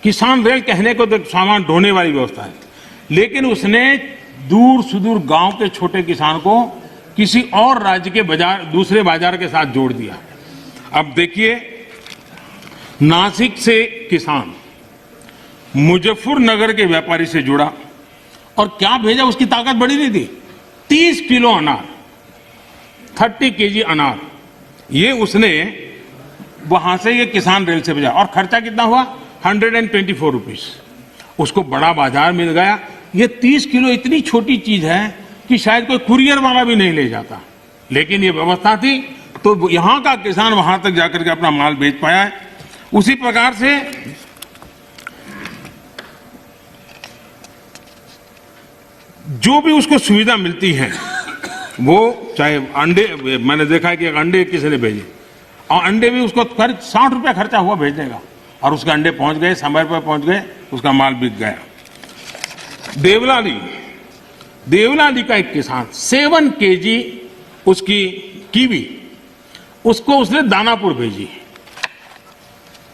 किसान रेल कहने को तो सामान ढोने वाली व्यवस्था है, लेकिन उसने दूर सुदूर गांव के छोटे किसान को किसी और राज्य के दूसरे बाजार के साथ जोड़ दिया। अब देखिए, नासिक से किसान मुजफ्फरनगर के व्यापारी से जुड़ा और क्या भेजा, उसकी ताकत बड़ी नहीं थी। 30 किलो अनार 30 केजी अनार, ये उसने वहां से ये किसान रेल से भेजा और खर्चा कितना हुआ 124 रुपीज। उसको बड़ा बाजार मिल गया। ये 30 किलो इतनी छोटी चीज है कि शायद कोई कुरियर वाला भी नहीं ले जाता, लेकिन ये व्यवस्था थी तो यहां का किसान वहां तक जाकर के अपना माल बेच पाया है। उसी प्रकार से जो भी उसको सुविधा मिलती है, वो चाहे अंडे, मैंने देखा है कि एक अंडे किसी ने भेजे और अंडे भी उसको करीब 60 रुपया खर्चा हुआ भेजने का और उसके अंडे पहुंच गए, समय पर पहुंच गए, उसका माल बिक गया। देवलाली का एक किसान 7 केजी उसकी कीवी, उसको उसने दानापुर भेजी,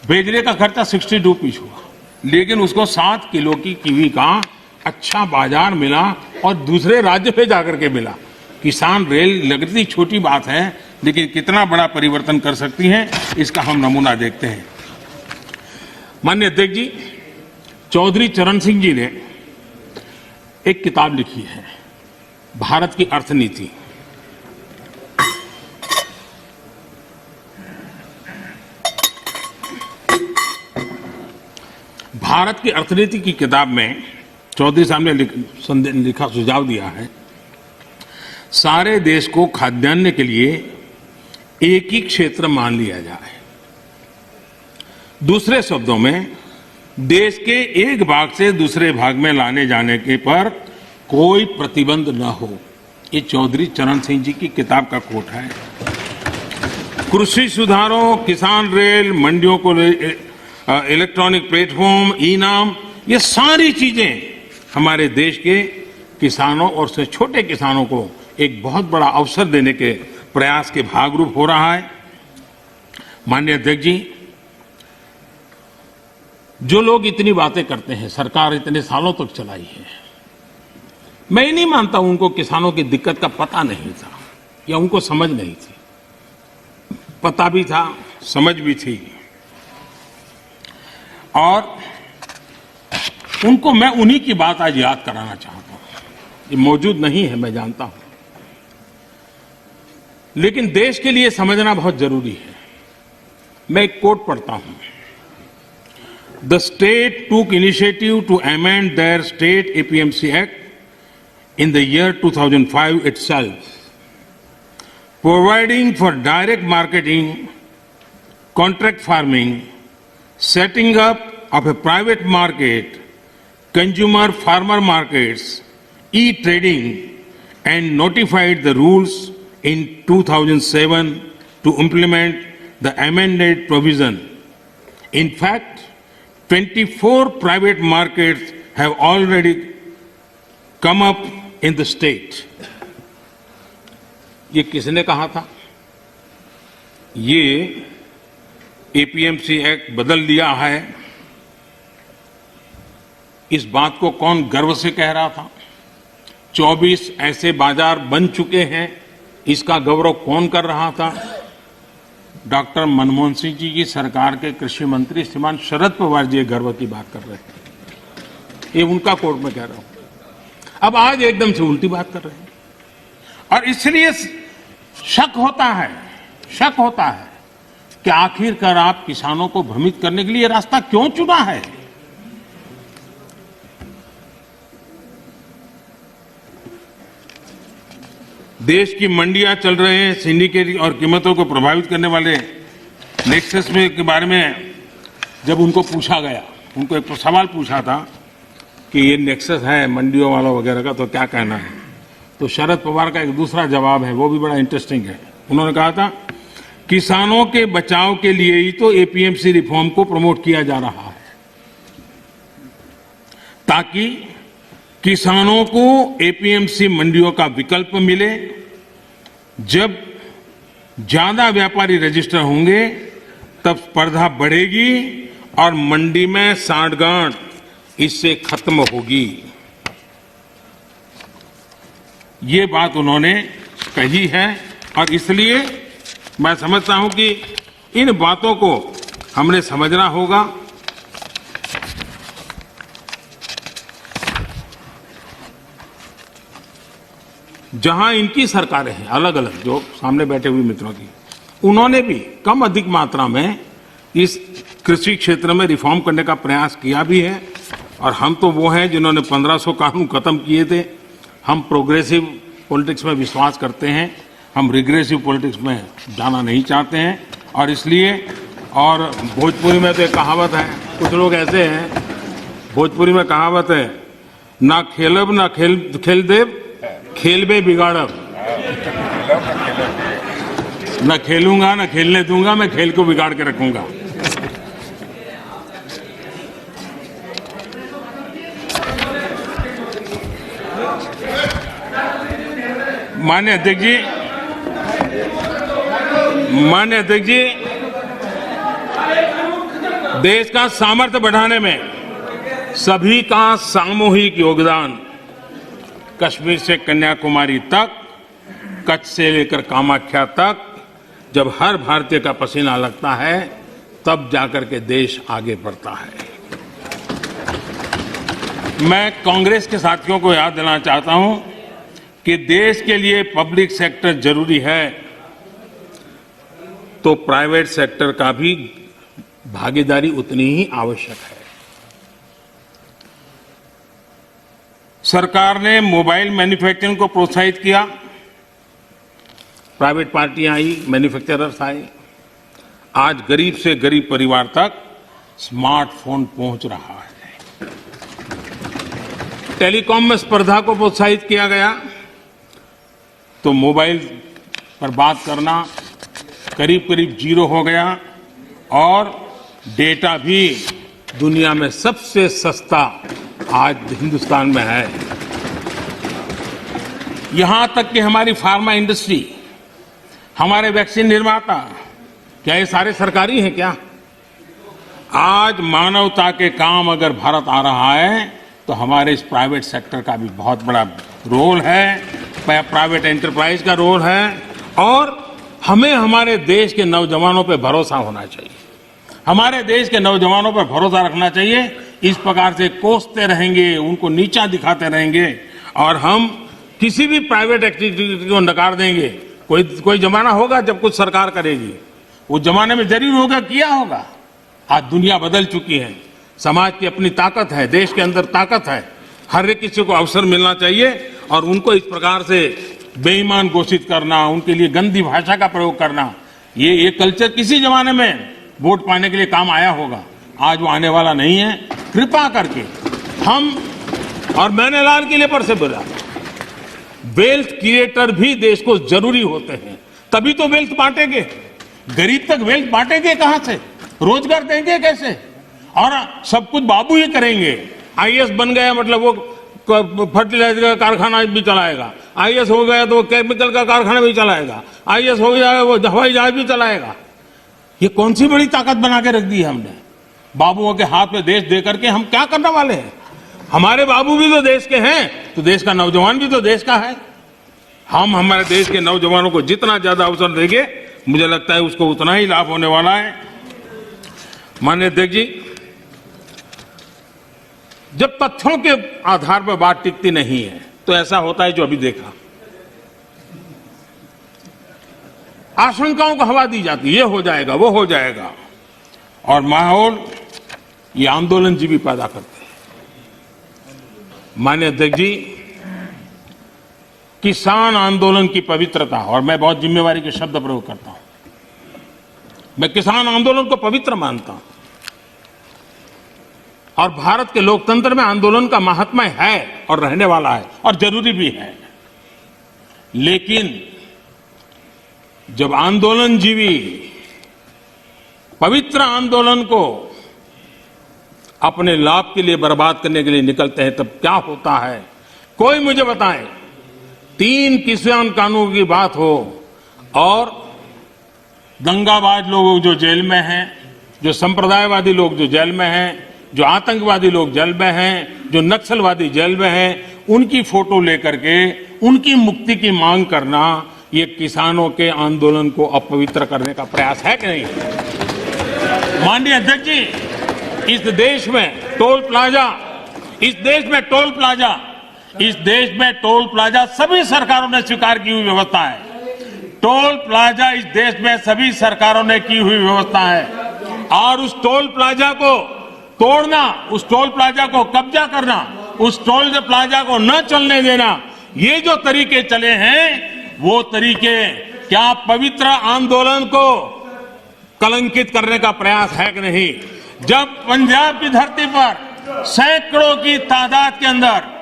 भेजने का खर्चा 62 रुपीज हुआ, लेकिन उसको 7 किलो की कीवी का अच्छा बाजार मिला और दूसरे राज्य पे जाकर के मिला। किसान रेल लगती छोटी बात है, लेकिन कितना बड़ा परिवर्तन कर सकती है, इसका हम नमूना देखते हैं। माननीय अध्यक्ष जी, चौधरी चरण सिंह जी ने एक किताब लिखी है, भारत की अर्थनीति। भारत की अर्थनीति की किताब में चौधरी साहब ने लिखा सुझाव दिया है, सारे देश को खाद्यान्न के लिए एक ही क्षेत्र मान लिया जाए। दूसरे शब्दों में, देश के एक भाग से दूसरे भाग में लाने जाने के पर कोई प्रतिबंध न हो। ये चौधरी चरण सिंह जी की किताब का कोट है। कृषि सुधारों, किसान रेल, मंडियों को इलेक्ट्रॉनिक प्लेटफॉर्म, ई नाम, ये सारी चीजें हमारे देश के किसानों और से छोटे किसानों को एक बहुत बड़ा अवसर देने के प्रयास के भागरूप हो रहा है। माननीय अध्यक्ष जी, जो लोग इतनी बातें करते हैं, सरकार इतने सालों तक चलाई है, मैं नहीं मानता उनको किसानों की दिक्कत का पता नहीं था या उनको समझ नहीं थी। पता भी था, समझ भी थी, और उनको मैं उन्हीं की बात आज याद कराना चाहता हूं। ये मौजूद नहीं है, मैं जानता हूं, लेकिन देश के लिए समझना बहुत जरूरी है। मैं एक कोट पढ़ता हूं। The state took initiative to amend their state APMC act in the year 2005 itself, providing for direct marketing, contract farming, setting up of a private market, consumer farmer markets, e-trading, and notified the rules in 2007 to implement the amended provision. In fact, 24 private markets have already come up in the state. ये किसने कहा था? ये APMC act बदल दिया है। इस बात को कौन गर्व से कह रहा था? 24 ऐसे बाजार बन चुके हैं, इसका गौरव कौन कर रहा था? डॉक्टर मनमोहन सिंह जी की सरकार के कृषि मंत्री श्रीमान शरद पवार जी गर्व की बात कर रहे थे। ये उनका कोर्ट में कह रहा हूं। अब आज एकदम से उल्टी बात कर रहे हैं, और इसलिए शक होता है कि आखिरकार आप किसानों को भ्रमित करने के लिए रास्ता क्यों चुना है? देश की मंडियां चल रहे हैं, सिंडिकेट और कीमतों को प्रभावित करने वाले नेक्सस में के बारे में जब उनको पूछा गया, उनको एक सवाल पूछा था कि ये नेक्सस है मंडियों वालों वगैरह का, तो क्या कहना है? तो शरद पवार का एक दूसरा जवाब है, वो भी बड़ा इंटरेस्टिंग है। उन्होंने कहा था, किसानों के बचाव के लिए ही तो एपीएमसी रिफॉर्म को प्रमोट किया जा रहा है, ताकि किसानों को एपीएमसी मंडियों का विकल्प मिले। जब ज्यादा व्यापारी रजिस्टर होंगे तब स्पर्धा बढ़ेगी और मंडी में सांठगांठ इससे खत्म होगी। ये बात उन्होंने कही है, और इसलिए मैं समझता हूं कि इन बातों को हमने समझना होगा। जहां इनकी सरकारें हैं अलग अलग, जो सामने बैठे हुए मित्रों की, उन्होंने भी कम अधिक मात्रा में इस कृषि क्षेत्र में रिफॉर्म करने का प्रयास किया भी है। और हम तो वो हैं जिन्होंने 1500 कानून खत्म किए थे। हम प्रोग्रेसिव पॉलिटिक्स में विश्वास करते हैं, हम रिग्रेसिव पॉलिटिक्स में जाना नहीं चाहते हैं। और इसलिए, और भोजपुरी में तो एक कहावत है, कुछ लोग ऐसे हैं, भोजपुरी में कहावत है, ना खेलब ना खेल देव, खेलबे बिगाड़ब। न खेलूंगा न खेलने दूंगा, मैं खेल को बिगाड़ के रखूंगा। माननीय अध्यक्ष जी, देश का सामर्थ्य बढ़ाने में सभी का सामूहिक योगदान, कश्मीर से कन्याकुमारी तक, कच्छ से लेकर कामाख्या तक, जब हर भारतीय का पसीना लगता है तब जाकर के देश आगे बढ़ता है। मैं कांग्रेस के साथियों को याद दिलाना चाहता हूं कि देश के लिए पब्लिक सेक्टर जरूरी है तो प्राइवेट सेक्टर का भी भागीदारी उतनी ही आवश्यक है। सरकार ने मोबाइल मैन्युफैक्चरिंग को प्रोत्साहित किया, प्राइवेट पार्टियां आई, मैन्युफैक्चरर्स आए। आज गरीब से गरीब परिवार तक स्मार्टफोन पहुंच रहा है। टेलीकॉम में स्पर्धा को प्रोत्साहित किया गया तो मोबाइल पर बात करना करीब करीब जीरो हो गया और डेटा भी दुनिया में सबसे सस्ता आज हिंदुस्तान में है। यहां तक कि हमारी फार्मा इंडस्ट्री, हमारे वैक्सीन निर्माता, क्या ये सारे सरकारी हैं क्या? आज मानवता के काम अगर भारत आ रहा है तो हमारे इस प्राइवेट सेक्टर का भी बहुत बड़ा रोल है, प्राइवेट एंटरप्राइज का रोल है। और हमें हमारे देश के नौजवानों पर भरोसा होना चाहिए, हमारे देश के नौजवानों पर भरोसा रखना चाहिए। इस प्रकार से कोसते रहेंगे, उनको नीचा दिखाते रहेंगे और हम किसी भी प्राइवेट एक्टिविटी को नकार देंगे। कोई जमाना होगा जब कुछ सरकार करेगी, उस जमाने में जरूर होगा, किया होगा। आज दुनिया बदल चुकी है, समाज की अपनी ताकत है, देश के अंदर ताकत है। हर एक किसी को अवसर मिलना चाहिए और उनको इस प्रकार से बेईमान घोषित करना, उनके लिए गंदी भाषा का प्रयोग करना, ये कल्चर किसी जमाने में वोट पाने के लिए काम आया होगा, आज वो आने वाला नहीं है। कृपा करके हम, और मैंने लाल किले पर से बोला, वेल्थ क्रिएटर भी देश को जरूरी होते हैं, तभी तो वेल्थ बांटेंगे। गरीब तक वेल्थ बांटेंगे कहां से, रोजगार देंगे कैसे? और सब कुछ बाबू ही करेंगे। आईएएस बन गया मतलब वो फर्टिलाइजर का कारखाना भी चलाएगा, आईएएस हो गया तो वो केमिकल का कारखाना भी चलाएगा, आईएएस हो गया वो हवाई जहाज भी चलाएगा। ये कौन सी बड़ी ताकत बना के रख दी है हमने? बाबुओं के हाथ में देश दे करके हम क्या करने वाले हैं? हमारे बाबू भी तो देश के हैं, तो देश का नौजवान भी तो देश का है। हम हमारे देश के नौजवानों को जितना ज्यादा अवसर देंगे, मुझे लगता है उसको उतना ही लाभ होने वाला है। माननीय अध्यक्ष जी, जब तथ्यों के आधार पर बात टिकती नहीं है तो ऐसा होता है जो अभी देखा, आशंकाओं को हवा दी जाती है, ये हो जाएगा वो हो जाएगा, और माहौल ये आंदोलन जीवी पैदा करते हैं। माननीय अध्यक्ष जी, किसान आंदोलन की पवित्रता, और मैं बहुत जिम्मेवारी के शब्द प्रयोग करता हूं, मैं किसान आंदोलन को पवित्र मानता हूं और भारत के लोकतंत्र में आंदोलन का महात्म्य है और रहने वाला है और जरूरी भी है। लेकिन जब आंदोलन जीवी पवित्र आंदोलन को अपने लाभ के लिए बर्बाद करने के लिए निकलते हैं तब क्या होता है? कोई मुझे बताए। 3 किसान कानून की बात हो और दंगाबाज लोग जो जेल में हैं, जो संप्रदायवादी लोग जो जेल में हैं, जो आतंकवादी लोग जेल में हैं, जो नक्सलवादी जेल में हैं, उनकी फोटो लेकर के उनकी मुक्ति की मांग करना, ये किसानों के आंदोलन को अपवित्र करने का प्रयास है कि नहीं? माननीय अध्यक्ष जी, इस देश में टोल प्लाजा इस देश में टोल प्लाजा सभी सरकारों ने स्वीकार की हुई व्यवस्था है। टोल प्लाजा इस देश में सभी सरकारों ने की हुई व्यवस्था है और उस टोल प्लाजा को तोड़ना, उस टोल प्लाजा को कब्जा करना, उस टोल प्लाजा को न चलने देना, ये जो तरीके चले हैं वो तरीके क्या पवित्र आंदोलन को कलंकित करने का प्रयास है कि नहीं? जब पंजाब की धरती पर सैकड़ों की तादाद के अंदर,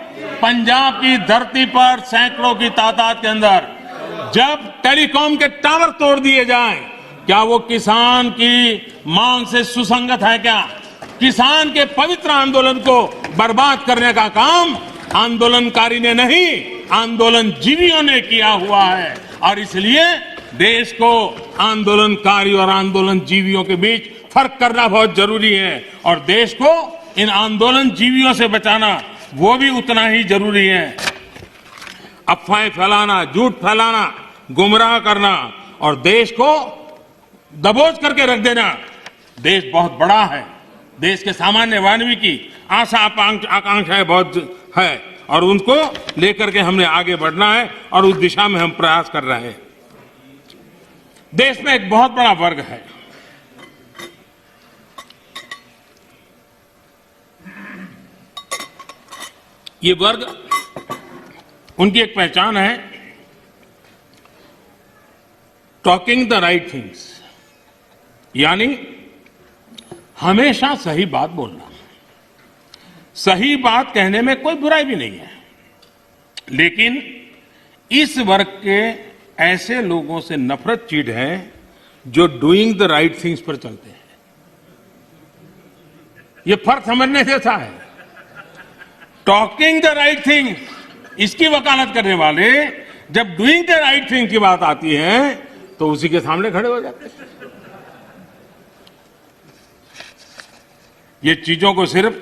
पंजाब की धरती पर सैकड़ों की तादाद के अंदर जब टेलीकॉम के टावर तोड़ दिए जाएं, क्या वो किसान की मांग से सुसंगत है? क्या किसान के पवित्र आंदोलन को बर्बाद करने का काम आंदोलनकारी ने नहीं, आंदोलन जीवियों ने किया हुआ है। और इसलिए देश को आंदोलनकारी और आंदोलन जीवियों के बीच फर्क करना बहुत जरूरी है और देश को इन आंदोलन जीवियों से बचाना वो भी उतना ही जरूरी है। अफवाहें फैलाना, झूठ फैलाना, गुमराह करना और देश को दबोच करके रख देना, देश बहुत बड़ा है, देश के सामान्य मानवी की आशा आकांक्षाएं बहुत है और उनको लेकर के हमने आगे बढ़ना है और उस दिशा में हम प्रयास कर रहे हैं। देश में एक बहुत बड़ा वर्ग है, ये वर्ग, उनकी एक पहचान है टॉकिंग द राइट थिंग्स, यानी हमेशा सही बात बोलना। सही बात कहने में कोई बुराई भी नहीं है, लेकिन इस वर्ग के ऐसे लोगों से नफरत चीड़ है जो डूइंग द राइट थिंग्स पर चलते हैं। यह फर्क समझने जैसा है। टॉकिंग द राइट थिंग, इसकी वकालत करने वाले जब डूइंग द राइट थिंग की बात आती है तो उसी के सामने खड़े हो जाते हैं। ये चीजों को सिर्फ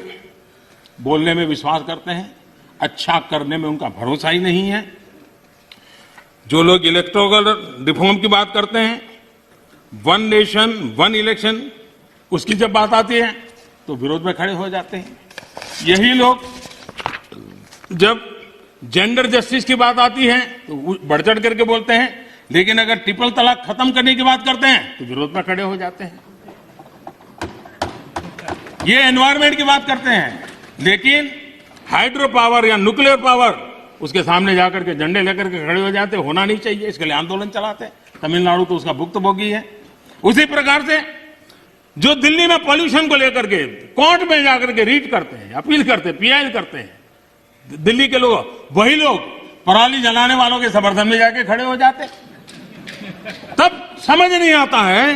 बोलने में विश्वास करते हैं, अच्छा करने में उनका भरोसा ही नहीं है। जो लोग इलेक्टोरल रिफॉर्म की बात करते हैं, वन नेशन वन इलेक्शन, उसकी जब बात आती है तो विरोध में खड़े हो जाते हैं। यही लोग जब जेंडर जस्टिस की बात आती है तो बढ़ चढ़ करके बोलते हैं, लेकिन अगर ट्रिपल तलाक खत्म करने की बात करते हैं तो विरोध में खड़े हो जाते हैं। ये एनवायरमेंट की बात करते हैं, लेकिन हाइड्रो पावर या न्यूक्लियर पावर, उसके सामने जाकर के झंडे लेकर के खड़े हो जाते। होना नहीं चाहिए, इसके लिए आंदोलन चलाते हैं। तमिलनाडु तो उसका भुक्तभोगी है। उसी प्रकार से जो दिल्ली में पॉल्यूशन को लेकर के कोर्ट में जाकर के रीट करते हैं, अपील करते हैं, पीआई करते हैं, दिल्ली के लोग, वही लोग पराली जलाने वालों के समर्थन में जाके खड़े हो जाते। तब समझ नहीं आता है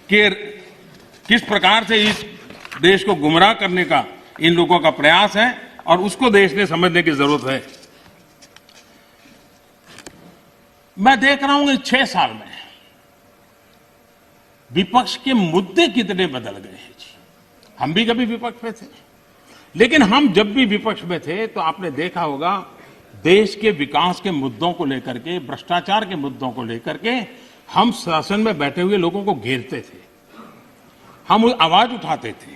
कि किस प्रकार से इस देश को गुमराह करने का इन लोगों का प्रयास है और उसको देश ने समझने की जरूरत है। मैं देख रहा हूं कि 6 साल में विपक्ष के मुद्दे कितने बदल गए हैं जी। हम भी कभी विपक्ष में थे, लेकिन हम जब भी विपक्ष में थे तो आपने देखा होगा देश के विकास के मुद्दों को लेकर के, भ्रष्टाचार के मुद्दों को लेकर के हम शासन में बैठे हुए लोगों को घेरते थे, हम आवाज उठाते थे,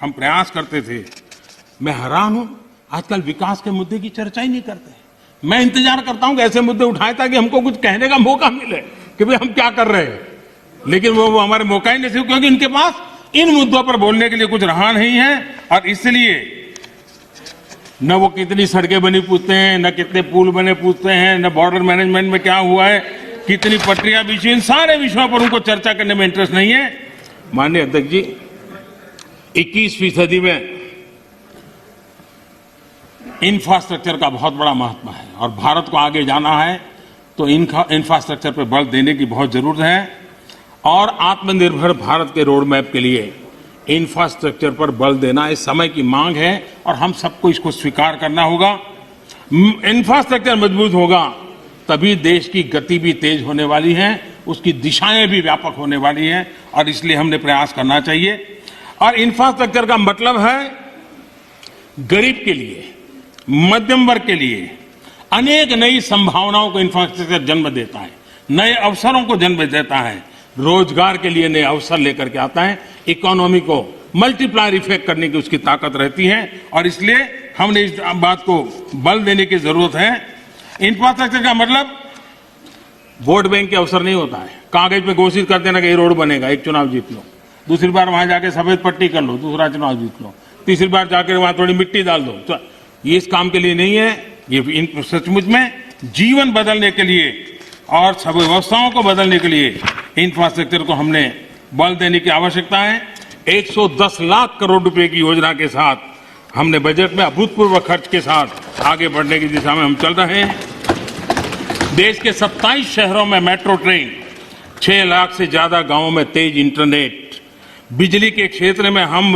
हम प्रयास करते थे। मैं हैरान हूं, आजकल विकास के मुद्दे की चर्चा ही नहीं करते। मैं इंतजार करता हूं कि ऐसे मुद्दे उठाए ताकि हमको कुछ कहने का मौका मिले कि भाई हम क्या कर रहे हैं, लेकिन वो हमारे मौका ही नहीं, क्योंकि इनके पास इन मुद्दों पर बोलने के लिए कुछ रहा नहीं है। और इसलिए न वो कितनी सड़कें बनी पूछते हैं, न कितने पुल बने पूछते हैं, न बॉर्डर मैनेजमेंट में क्या हुआ है, कितनी पटरियां बिछी, इन सारे विषयों पर उनको चर्चा करने में इंटरेस्ट नहीं है। माननीय अध्यक्ष जी, 21वीं सदी में इंफ्रास्ट्रक्चर का बहुत बड़ा महत्व है और भारत को आगे जाना है तो इंफ्रास्ट्रक्चर पर बल देने की बहुत जरूरत है। और आत्मनिर्भर भारत के रोड मैप के लिए इंफ्रास्ट्रक्चर पर बल देना इस समय की मांग है और हम सबको इसको स्वीकार करना होगा। इंफ्रास्ट्रक्चर मजबूत होगा तभी देश की गति भी तेज होने वाली है, उसकी दिशाएं भी व्यापक होने वाली हैं और इसलिए हमने प्रयास करना चाहिए। और इंफ्रास्ट्रक्चर का मतलब है गरीब के लिए, मध्यम वर्ग के लिए अनेक नई संभावनाओं को इंफ्रास्ट्रक्चर जन्म देता है, नए अवसरों को जन्म देता है, रोजगार के लिए नए अवसर लेकर के आता है, इकोनॉमी को मल्टीप्लायर इफेक्ट करने की उसकी ताकत रहती है। और इसलिए हमने इस बात को बल देने की जरूरत है। इंफ्रास्ट्रक्चर का मतलब वोट बैंक के अवसर नहीं होता है। कागज पे घोषित कर देना कि ये रोड बनेगा, एक चुनाव जीत लो, दूसरी बार वहां जाके सफेद पट्टी कर लो, दूसरा चुनाव जीत लो, तीसरी बार जाकर वहां थोड़ी मिट्टी डाल दो। तो ये इस काम के लिए नहीं है। ये सचमुच में जीवन बदलने के लिए और सब व्यवस्थाओं को बदलने के लिए इंफ्रास्ट्रक्चर को हमने बल देने की आवश्यकता है। 110 लाख करोड़ रुपए की योजना के साथ हमने बजट में अभूतपूर्व खर्च के साथ आगे बढ़ने की दिशा में हम चल रहे हैं। देश के 27 शहरों में मेट्रो ट्रेन, 6 लाख से ज्यादा गांवों में तेज इंटरनेट, बिजली के क्षेत्र में हम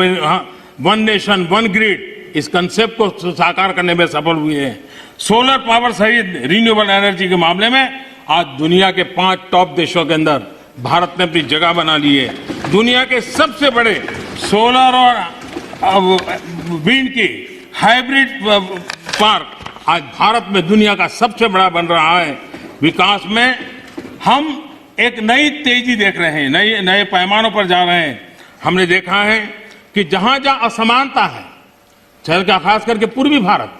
वन नेशन वन ग्रिड इस कंसेप्ट को साकार करने में सफल हुए हैं। सोलर पावर सहित रिन्यूएबल एनर्जी के मामले में आज दुनिया के 5 टॉप देशों के अंदर भारत ने अपनी जगह बना ली है। दुनिया के सबसे बड़े सोलर और विंड की हाइब्रिड पार्क आज भारत में दुनिया का सबसे बड़ा बन रहा है। विकास में हम एक नई तेजी देख रहे हैं, नए पैमानों पर जा रहे हैं। हमने देखा है कि जहां जहां असमानता है, चाहे खास करके पूर्वी भारत,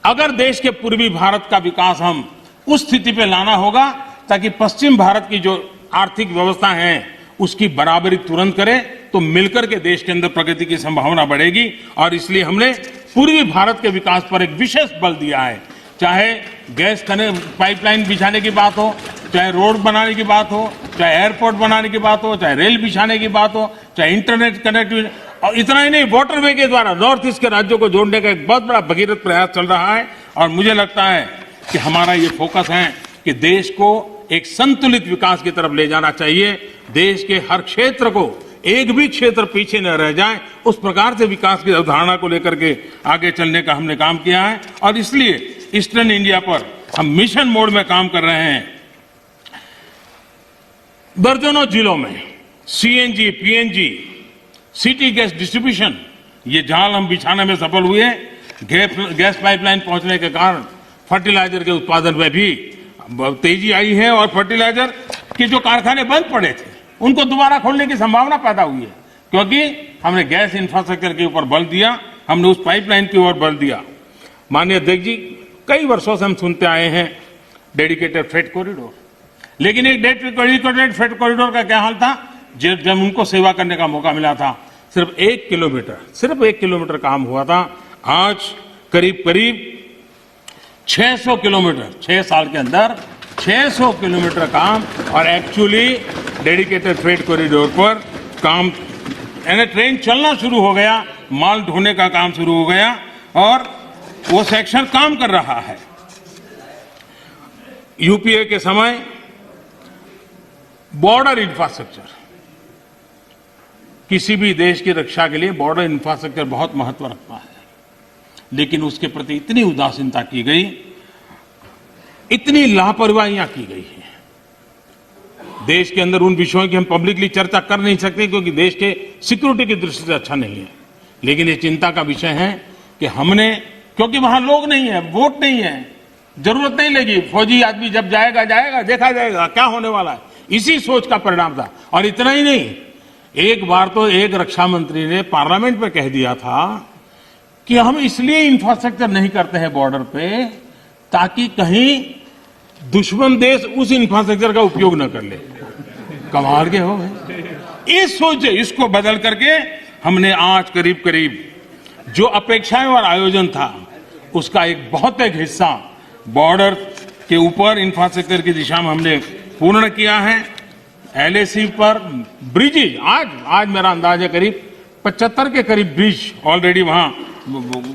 अगर देश के पूर्वी भारत का विकास हम उस स्थिति पे लाना होगा ताकि पश्चिम भारत की जो आर्थिक व्यवस्था है उसकी बराबरी तुरंत करे, तो मिलकर के देश के अंदर प्रगति की संभावना बढ़ेगी। और इसलिए हमने पूर्वी भारत के विकास पर एक विशेष बल दिया है। चाहे गैस पाइपलाइन बिछाने की बात हो, चाहे रोड बनाने की बात हो, चाहे एयरपोर्ट बनाने की बात हो, चाहे रेल बिछाने की बात हो, चाहे इंटरनेट कनेक्टिविटी, और इतना ही नहीं, वाटरवे के द्वारा नॉर्थ ईस्ट के राज्यों को जोड़ने का एक बहुत बड़ा भगीरथ प्रयास चल रहा है। और मुझे लगता है कि हमारा ये फोकस है कि देश को एक संतुलित विकास की तरफ ले जाना चाहिए। देश के हर क्षेत्र को, एक भी क्षेत्र पीछे न रह जाए, उस प्रकार से विकास की अवधारणा को लेकर के आगे चलने का हमने काम किया है। और इसलिए ईस्टर्न इंडिया पर हम मिशन मोड में काम कर रहे हैं। दर्जनों जिलों में CNG, PNG, city gas distribution, ये जाल हम बिछाने में सफल हुए। गैस पाइपलाइन पहुंचने के कारण फर्टिलाइजर के उत्पादन में भी तेजी आई है और फर्टिलाइजर के जो कारखाने बंद पड़े थे उनको दोबारा खोलने की संभावना पैदा हुई है, क्योंकि हमने गैस इंफ्रास्ट्रक्चर के ऊपर बल दिया, हमने उस पाइपलाइन की ओर बल दिया। माननीय अध्यक्ष जी, कई वर्षों से हम सुनते आए हैं डेडिकेटेड फ्रेट कॉरिडोर, लेकिन एक डेडिकेटेड फ्रेट कॉरिडोर का क्या हाल था? जब उनको सेवा करने का मौका मिला था, सिर्फ 1 किलोमीटर काम हुआ था। आज करीब 600 किलोमीटर, 6 साल के अंदर 600 किलोमीटर काम, और एक्चुअली डेडिकेटेड फ्रेट कॉरिडोर पर काम, यानी ट्रेन चलना शुरू हो गया, माल ढोने का काम शुरू हो गया और वो सेक्शन काम कर रहा है। यूपीए के समय बॉर्डर इंफ्रास्ट्रक्चर, किसी भी देश की रक्षा के लिए बॉर्डर इंफ्रास्ट्रक्चर बहुत महत्व रखता है, लेकिन उसके प्रति इतनी उदासीनता की गई, इतनी लापरवाहियां की गई है। देश के अंदर उन विषयों की हम पब्लिकली चर्चा कर नहीं सकते क्योंकि देश के सिक्योरिटी की दृष्टि से अच्छा नहीं है, लेकिन ये चिंता का विषय है कि हमने, क्योंकि वहां लोग नहीं है, वोट नहीं है, जरूरत नहीं लगी, फौजी आदमी जब जाएगा देखा जाएगा क्या होने वाला है, इसी सोच का परिणाम था। और इतना ही नहीं, एक बार तो एक रक्षा मंत्री ने पार्लियामेंट में कह दिया था कि हम इसलिए इंफ्रास्ट्रक्चर नहीं करते हैं बॉर्डर पे ताकि कहीं दुश्मन देश उस इंफ्रास्ट्रक्चर का उपयोग न कर ले। कमाल के हो गए। इस सोच, इसको बदल करके हमने आज करीब जो अपेक्षाएं और आयोजन था उसका एक बहुत एक हिस्सा बॉर्डर के ऊपर इंफ्रास्ट्रक्चर की दिशा में हमने पूर्ण किया है। एलएसी पर ब्रिजेज, आज मेरा अंदाज है करीब 75 के करीब ब्रिज ऑलरेडी वहां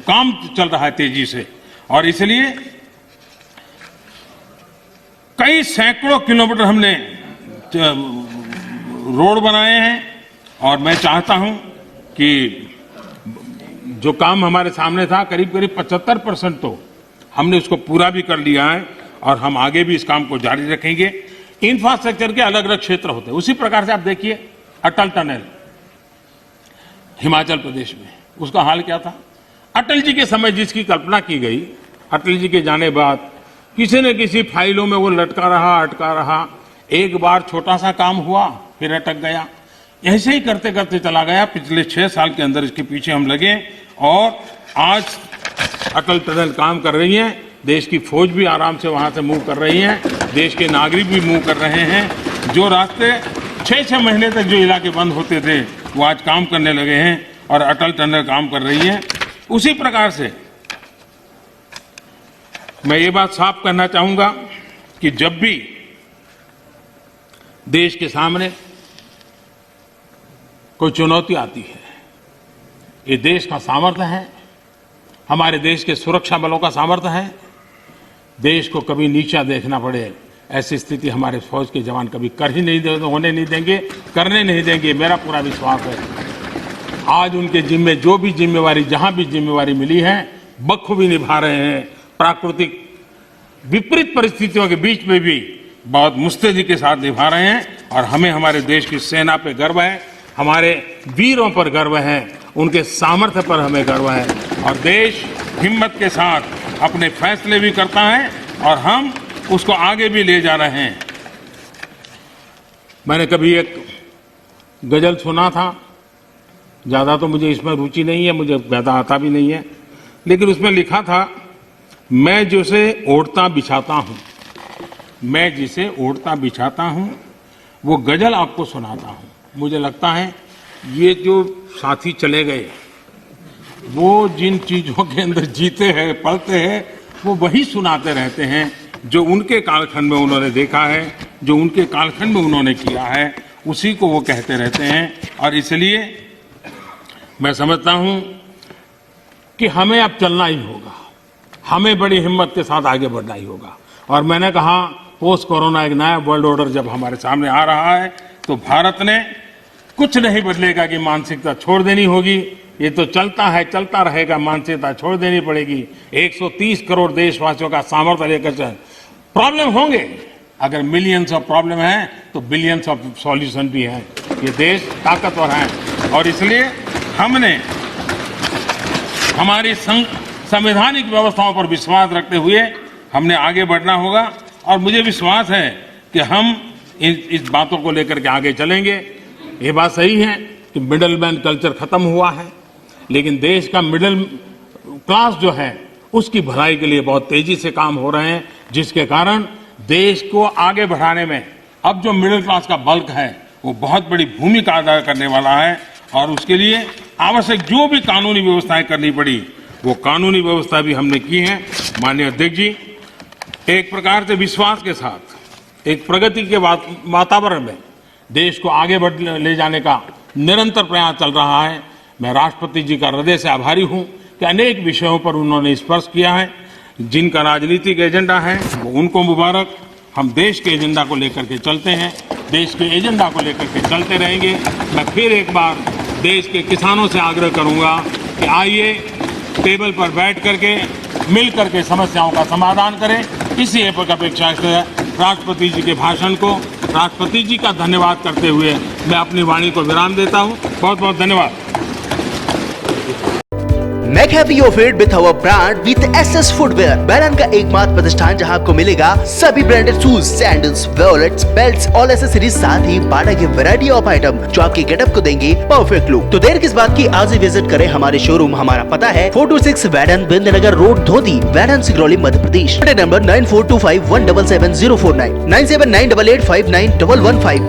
काम चल रहा है तेजी से, और इसलिए कई सैकड़ों किलोमीटर हमने रोड बनाए हैं। और मैं चाहता हूं कि जो काम हमारे सामने था करीब 75% तो हमने उसको पूरा भी कर लिया है और हम आगे भी इस काम को जारी रखेंगे। इंफ्रास्ट्रक्चर के अलग अलग क्षेत्र होते हैं, उसी प्रकार से आप देखिए अटल टनल हिमाचल प्रदेश में, उसका हाल क्या था? अटल जी के समय जिसकी कल्पना की गई, अटल जी के जाने बाद किसी न किसी फाइलों में वो लटका रहा, एक बार छोटा सा काम हुआ फिर अटक गया, ऐसे ही करते करते चला गया। पिछले 6 साल के अंदर इसके पीछे हम लगे और आज अटल टनल काम कर रही है, देश की फौज भी आराम से वहां से मूव कर रही है, देश के नागरिक भी मूव कर रहे हैं। जो रास्ते 6-6 महीने तक जो इलाके बंद होते थे वो आज काम करने लगे हैं और अटल टनल काम कर रही है। उसी प्रकार से मैं ये बात साफ करना चाहूंगा कि जब भी देश के सामने कोई चुनौती आती है, ये देश का सामर्थ्य है, हमारे देश के सुरक्षा बलों का सामर्थ्य है। देश को कभी नीचा देखना पड़े ऐसी स्थिति हमारे फौज के जवान कभी होने नहीं देंगे, करने नहीं देंगे, मेरा पूरा विश्वास है। आज उनके जिम्मे जो भी जिम्मेवारी, जहां भी जिम्मेवारी मिली है, बखूबी निभा रहे हैं। प्राकृतिक विपरीत परिस्थितियों के बीच में भी बहुत मुस्तैदी के साथ निभा रहे हैं और हमें हमारे देश की सेना पे गर्व है, हमारे वीरों पर गर्व है, उनके सामर्थ्य पर हमें गर्व है और देश हिम्मत के साथ अपने फैसले भी करता है और हम उसको आगे भी ले जा रहे हैं। मैंने कभी एक गजल सुना था, ज्यादा तो मुझे इसमें रुचि नहीं है, मुझे ज्यादा आता भी नहीं है, लेकिन उसमें लिखा था, मैं जिसे ओढ़ता बिछाता हूं, मैं जिसे ओढ़ता बिछाता हूं, वो गजल आपको सुनाता हूं। मुझे लगता है ये जो साथी चले गए, वो जिन चीजों के अंदर जीते हैं, पलते हैं, वो वही सुनाते रहते हैं जो उनके कालखंड में उन्होंने देखा है, जो उनके कालखंड में उन्होंने किया है, उसी को वो कहते रहते हैं। और इसलिए मैं समझता हूं कि हमें अब चलना ही होगा, हमें बड़ी हिम्मत के साथ आगे बढ़ना ही होगा। और मैंने कहा, पोस्ट कोरोना एक नया वर्ल्ड ऑर्डर जब हमारे सामने आ रहा है तो भारत ने कुछ नहीं बदलेगा कि मानसिकता छोड़ देनी होगी। ये तो चलता है, चलता रहेगा, मानसिकता छोड़ देनी पड़ेगी। 130 करोड़ देशवासियों का सामर्थ्य लेकर चल। प्रॉब्लम होंगे, अगर मिलियंस ऑफ प्रॉब्लम है तो बिलियंस ऑफ सॉल्यूशन भी है। ये देश ताकतवर है और इसलिए हमने हमारी संवैधानिक व्यवस्थाओं पर विश्वास रखते हुए हमने आगे बढ़ना होगा और मुझे विश्वास है कि हम इस बातों को लेकर के आगे चलेंगे। ये बात सही है कि मिडिल मैन कल्चर खत्म हुआ है, लेकिन देश का मिडिल क्लास जो है उसकी भलाई के लिए बहुत तेजी से काम हो रहे हैं, जिसके कारण देश को आगे बढ़ाने में अब जो मिडिल क्लास का बल्क है वो बहुत बड़ी भूमिका अदा करने वाला है। और उसके लिए आवश्यक जो भी कानूनी व्यवस्थाएं करनी पड़ी वो कानूनी व्यवस्था भी हमने की है। माननीय अध्यक्ष जी, एक प्रकार से विश्वास के साथ एक प्रगति के वातावरण में देश को आगे ले जाने का निरंतर प्रयास चल रहा है। मैं राष्ट्रपति जी का हृदय से आभारी हूं कि अनेक विषयों पर उन्होंने स्पर्श किया है। जिनका राजनीतिक एजेंडा है वो उनको मुबारक। हम देश के एजेंडा को लेकर के चलते हैं, देश के एजेंडा को लेकर के चलते रहेंगे। मैं फिर एक बार देश के किसानों से आग्रह करूंगा कि आइए टेबल पर बैठ करके मिल करके समस्याओं का समाधान करें। इसी एक अपेक्षा से राष्ट्रपति जी के भाषण को राष्ट्रपति जी का धन्यवाद करते हुए मैं अपनी वाणी को विराम देता हूं। बहुत बहुत धन्यवाद। Make happy your feet with our brand with SS Footwear, बैरन का एकमात्र प्रतिष्ठान जहां आपको मिलेगा सभी branded shoes, sandals, wallets, belts और एसेसरीज, साथ ही बाटा की वैरायटी ऑफ आइटम जो आपके गेटअप को देंगे परफेक्ट लुक। तो देर किस बात की, आज ही विजिट करें हमारे शोरूम। हमारा पता है 426 वैडन बिंदनगर रोड, धोती, वैडन, सिंगरौली, मध्य प्रदेश। नंबर 9425177049, 9798859115।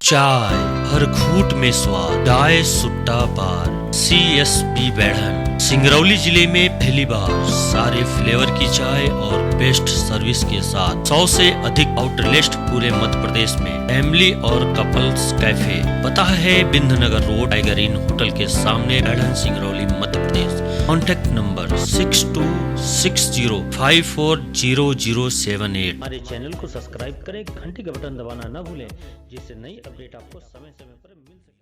चाय हर घूंट में स्वाद, चाय सुट्टा पार। CSB बैढ़न सिंगरौली जिले में पहली बार सारे फ्लेवर की चाय और बेस्ट सर्विस के साथ 100 से अधिक आउटलेट पूरे मध्य प्रदेश में। फैमिली और कपल्स कैफे, पता है Bindnagar road, tiger inn hotel के सामने, बैढ़न, सिंगरौली, मध्य प्रदेश। Contact number 6260540078। हमारे चैनल को सब्सक्राइब करें, घंटी का बटन दबाना न भूलें, जिससे नई अपडेट आपको समय समय पर मिल सके।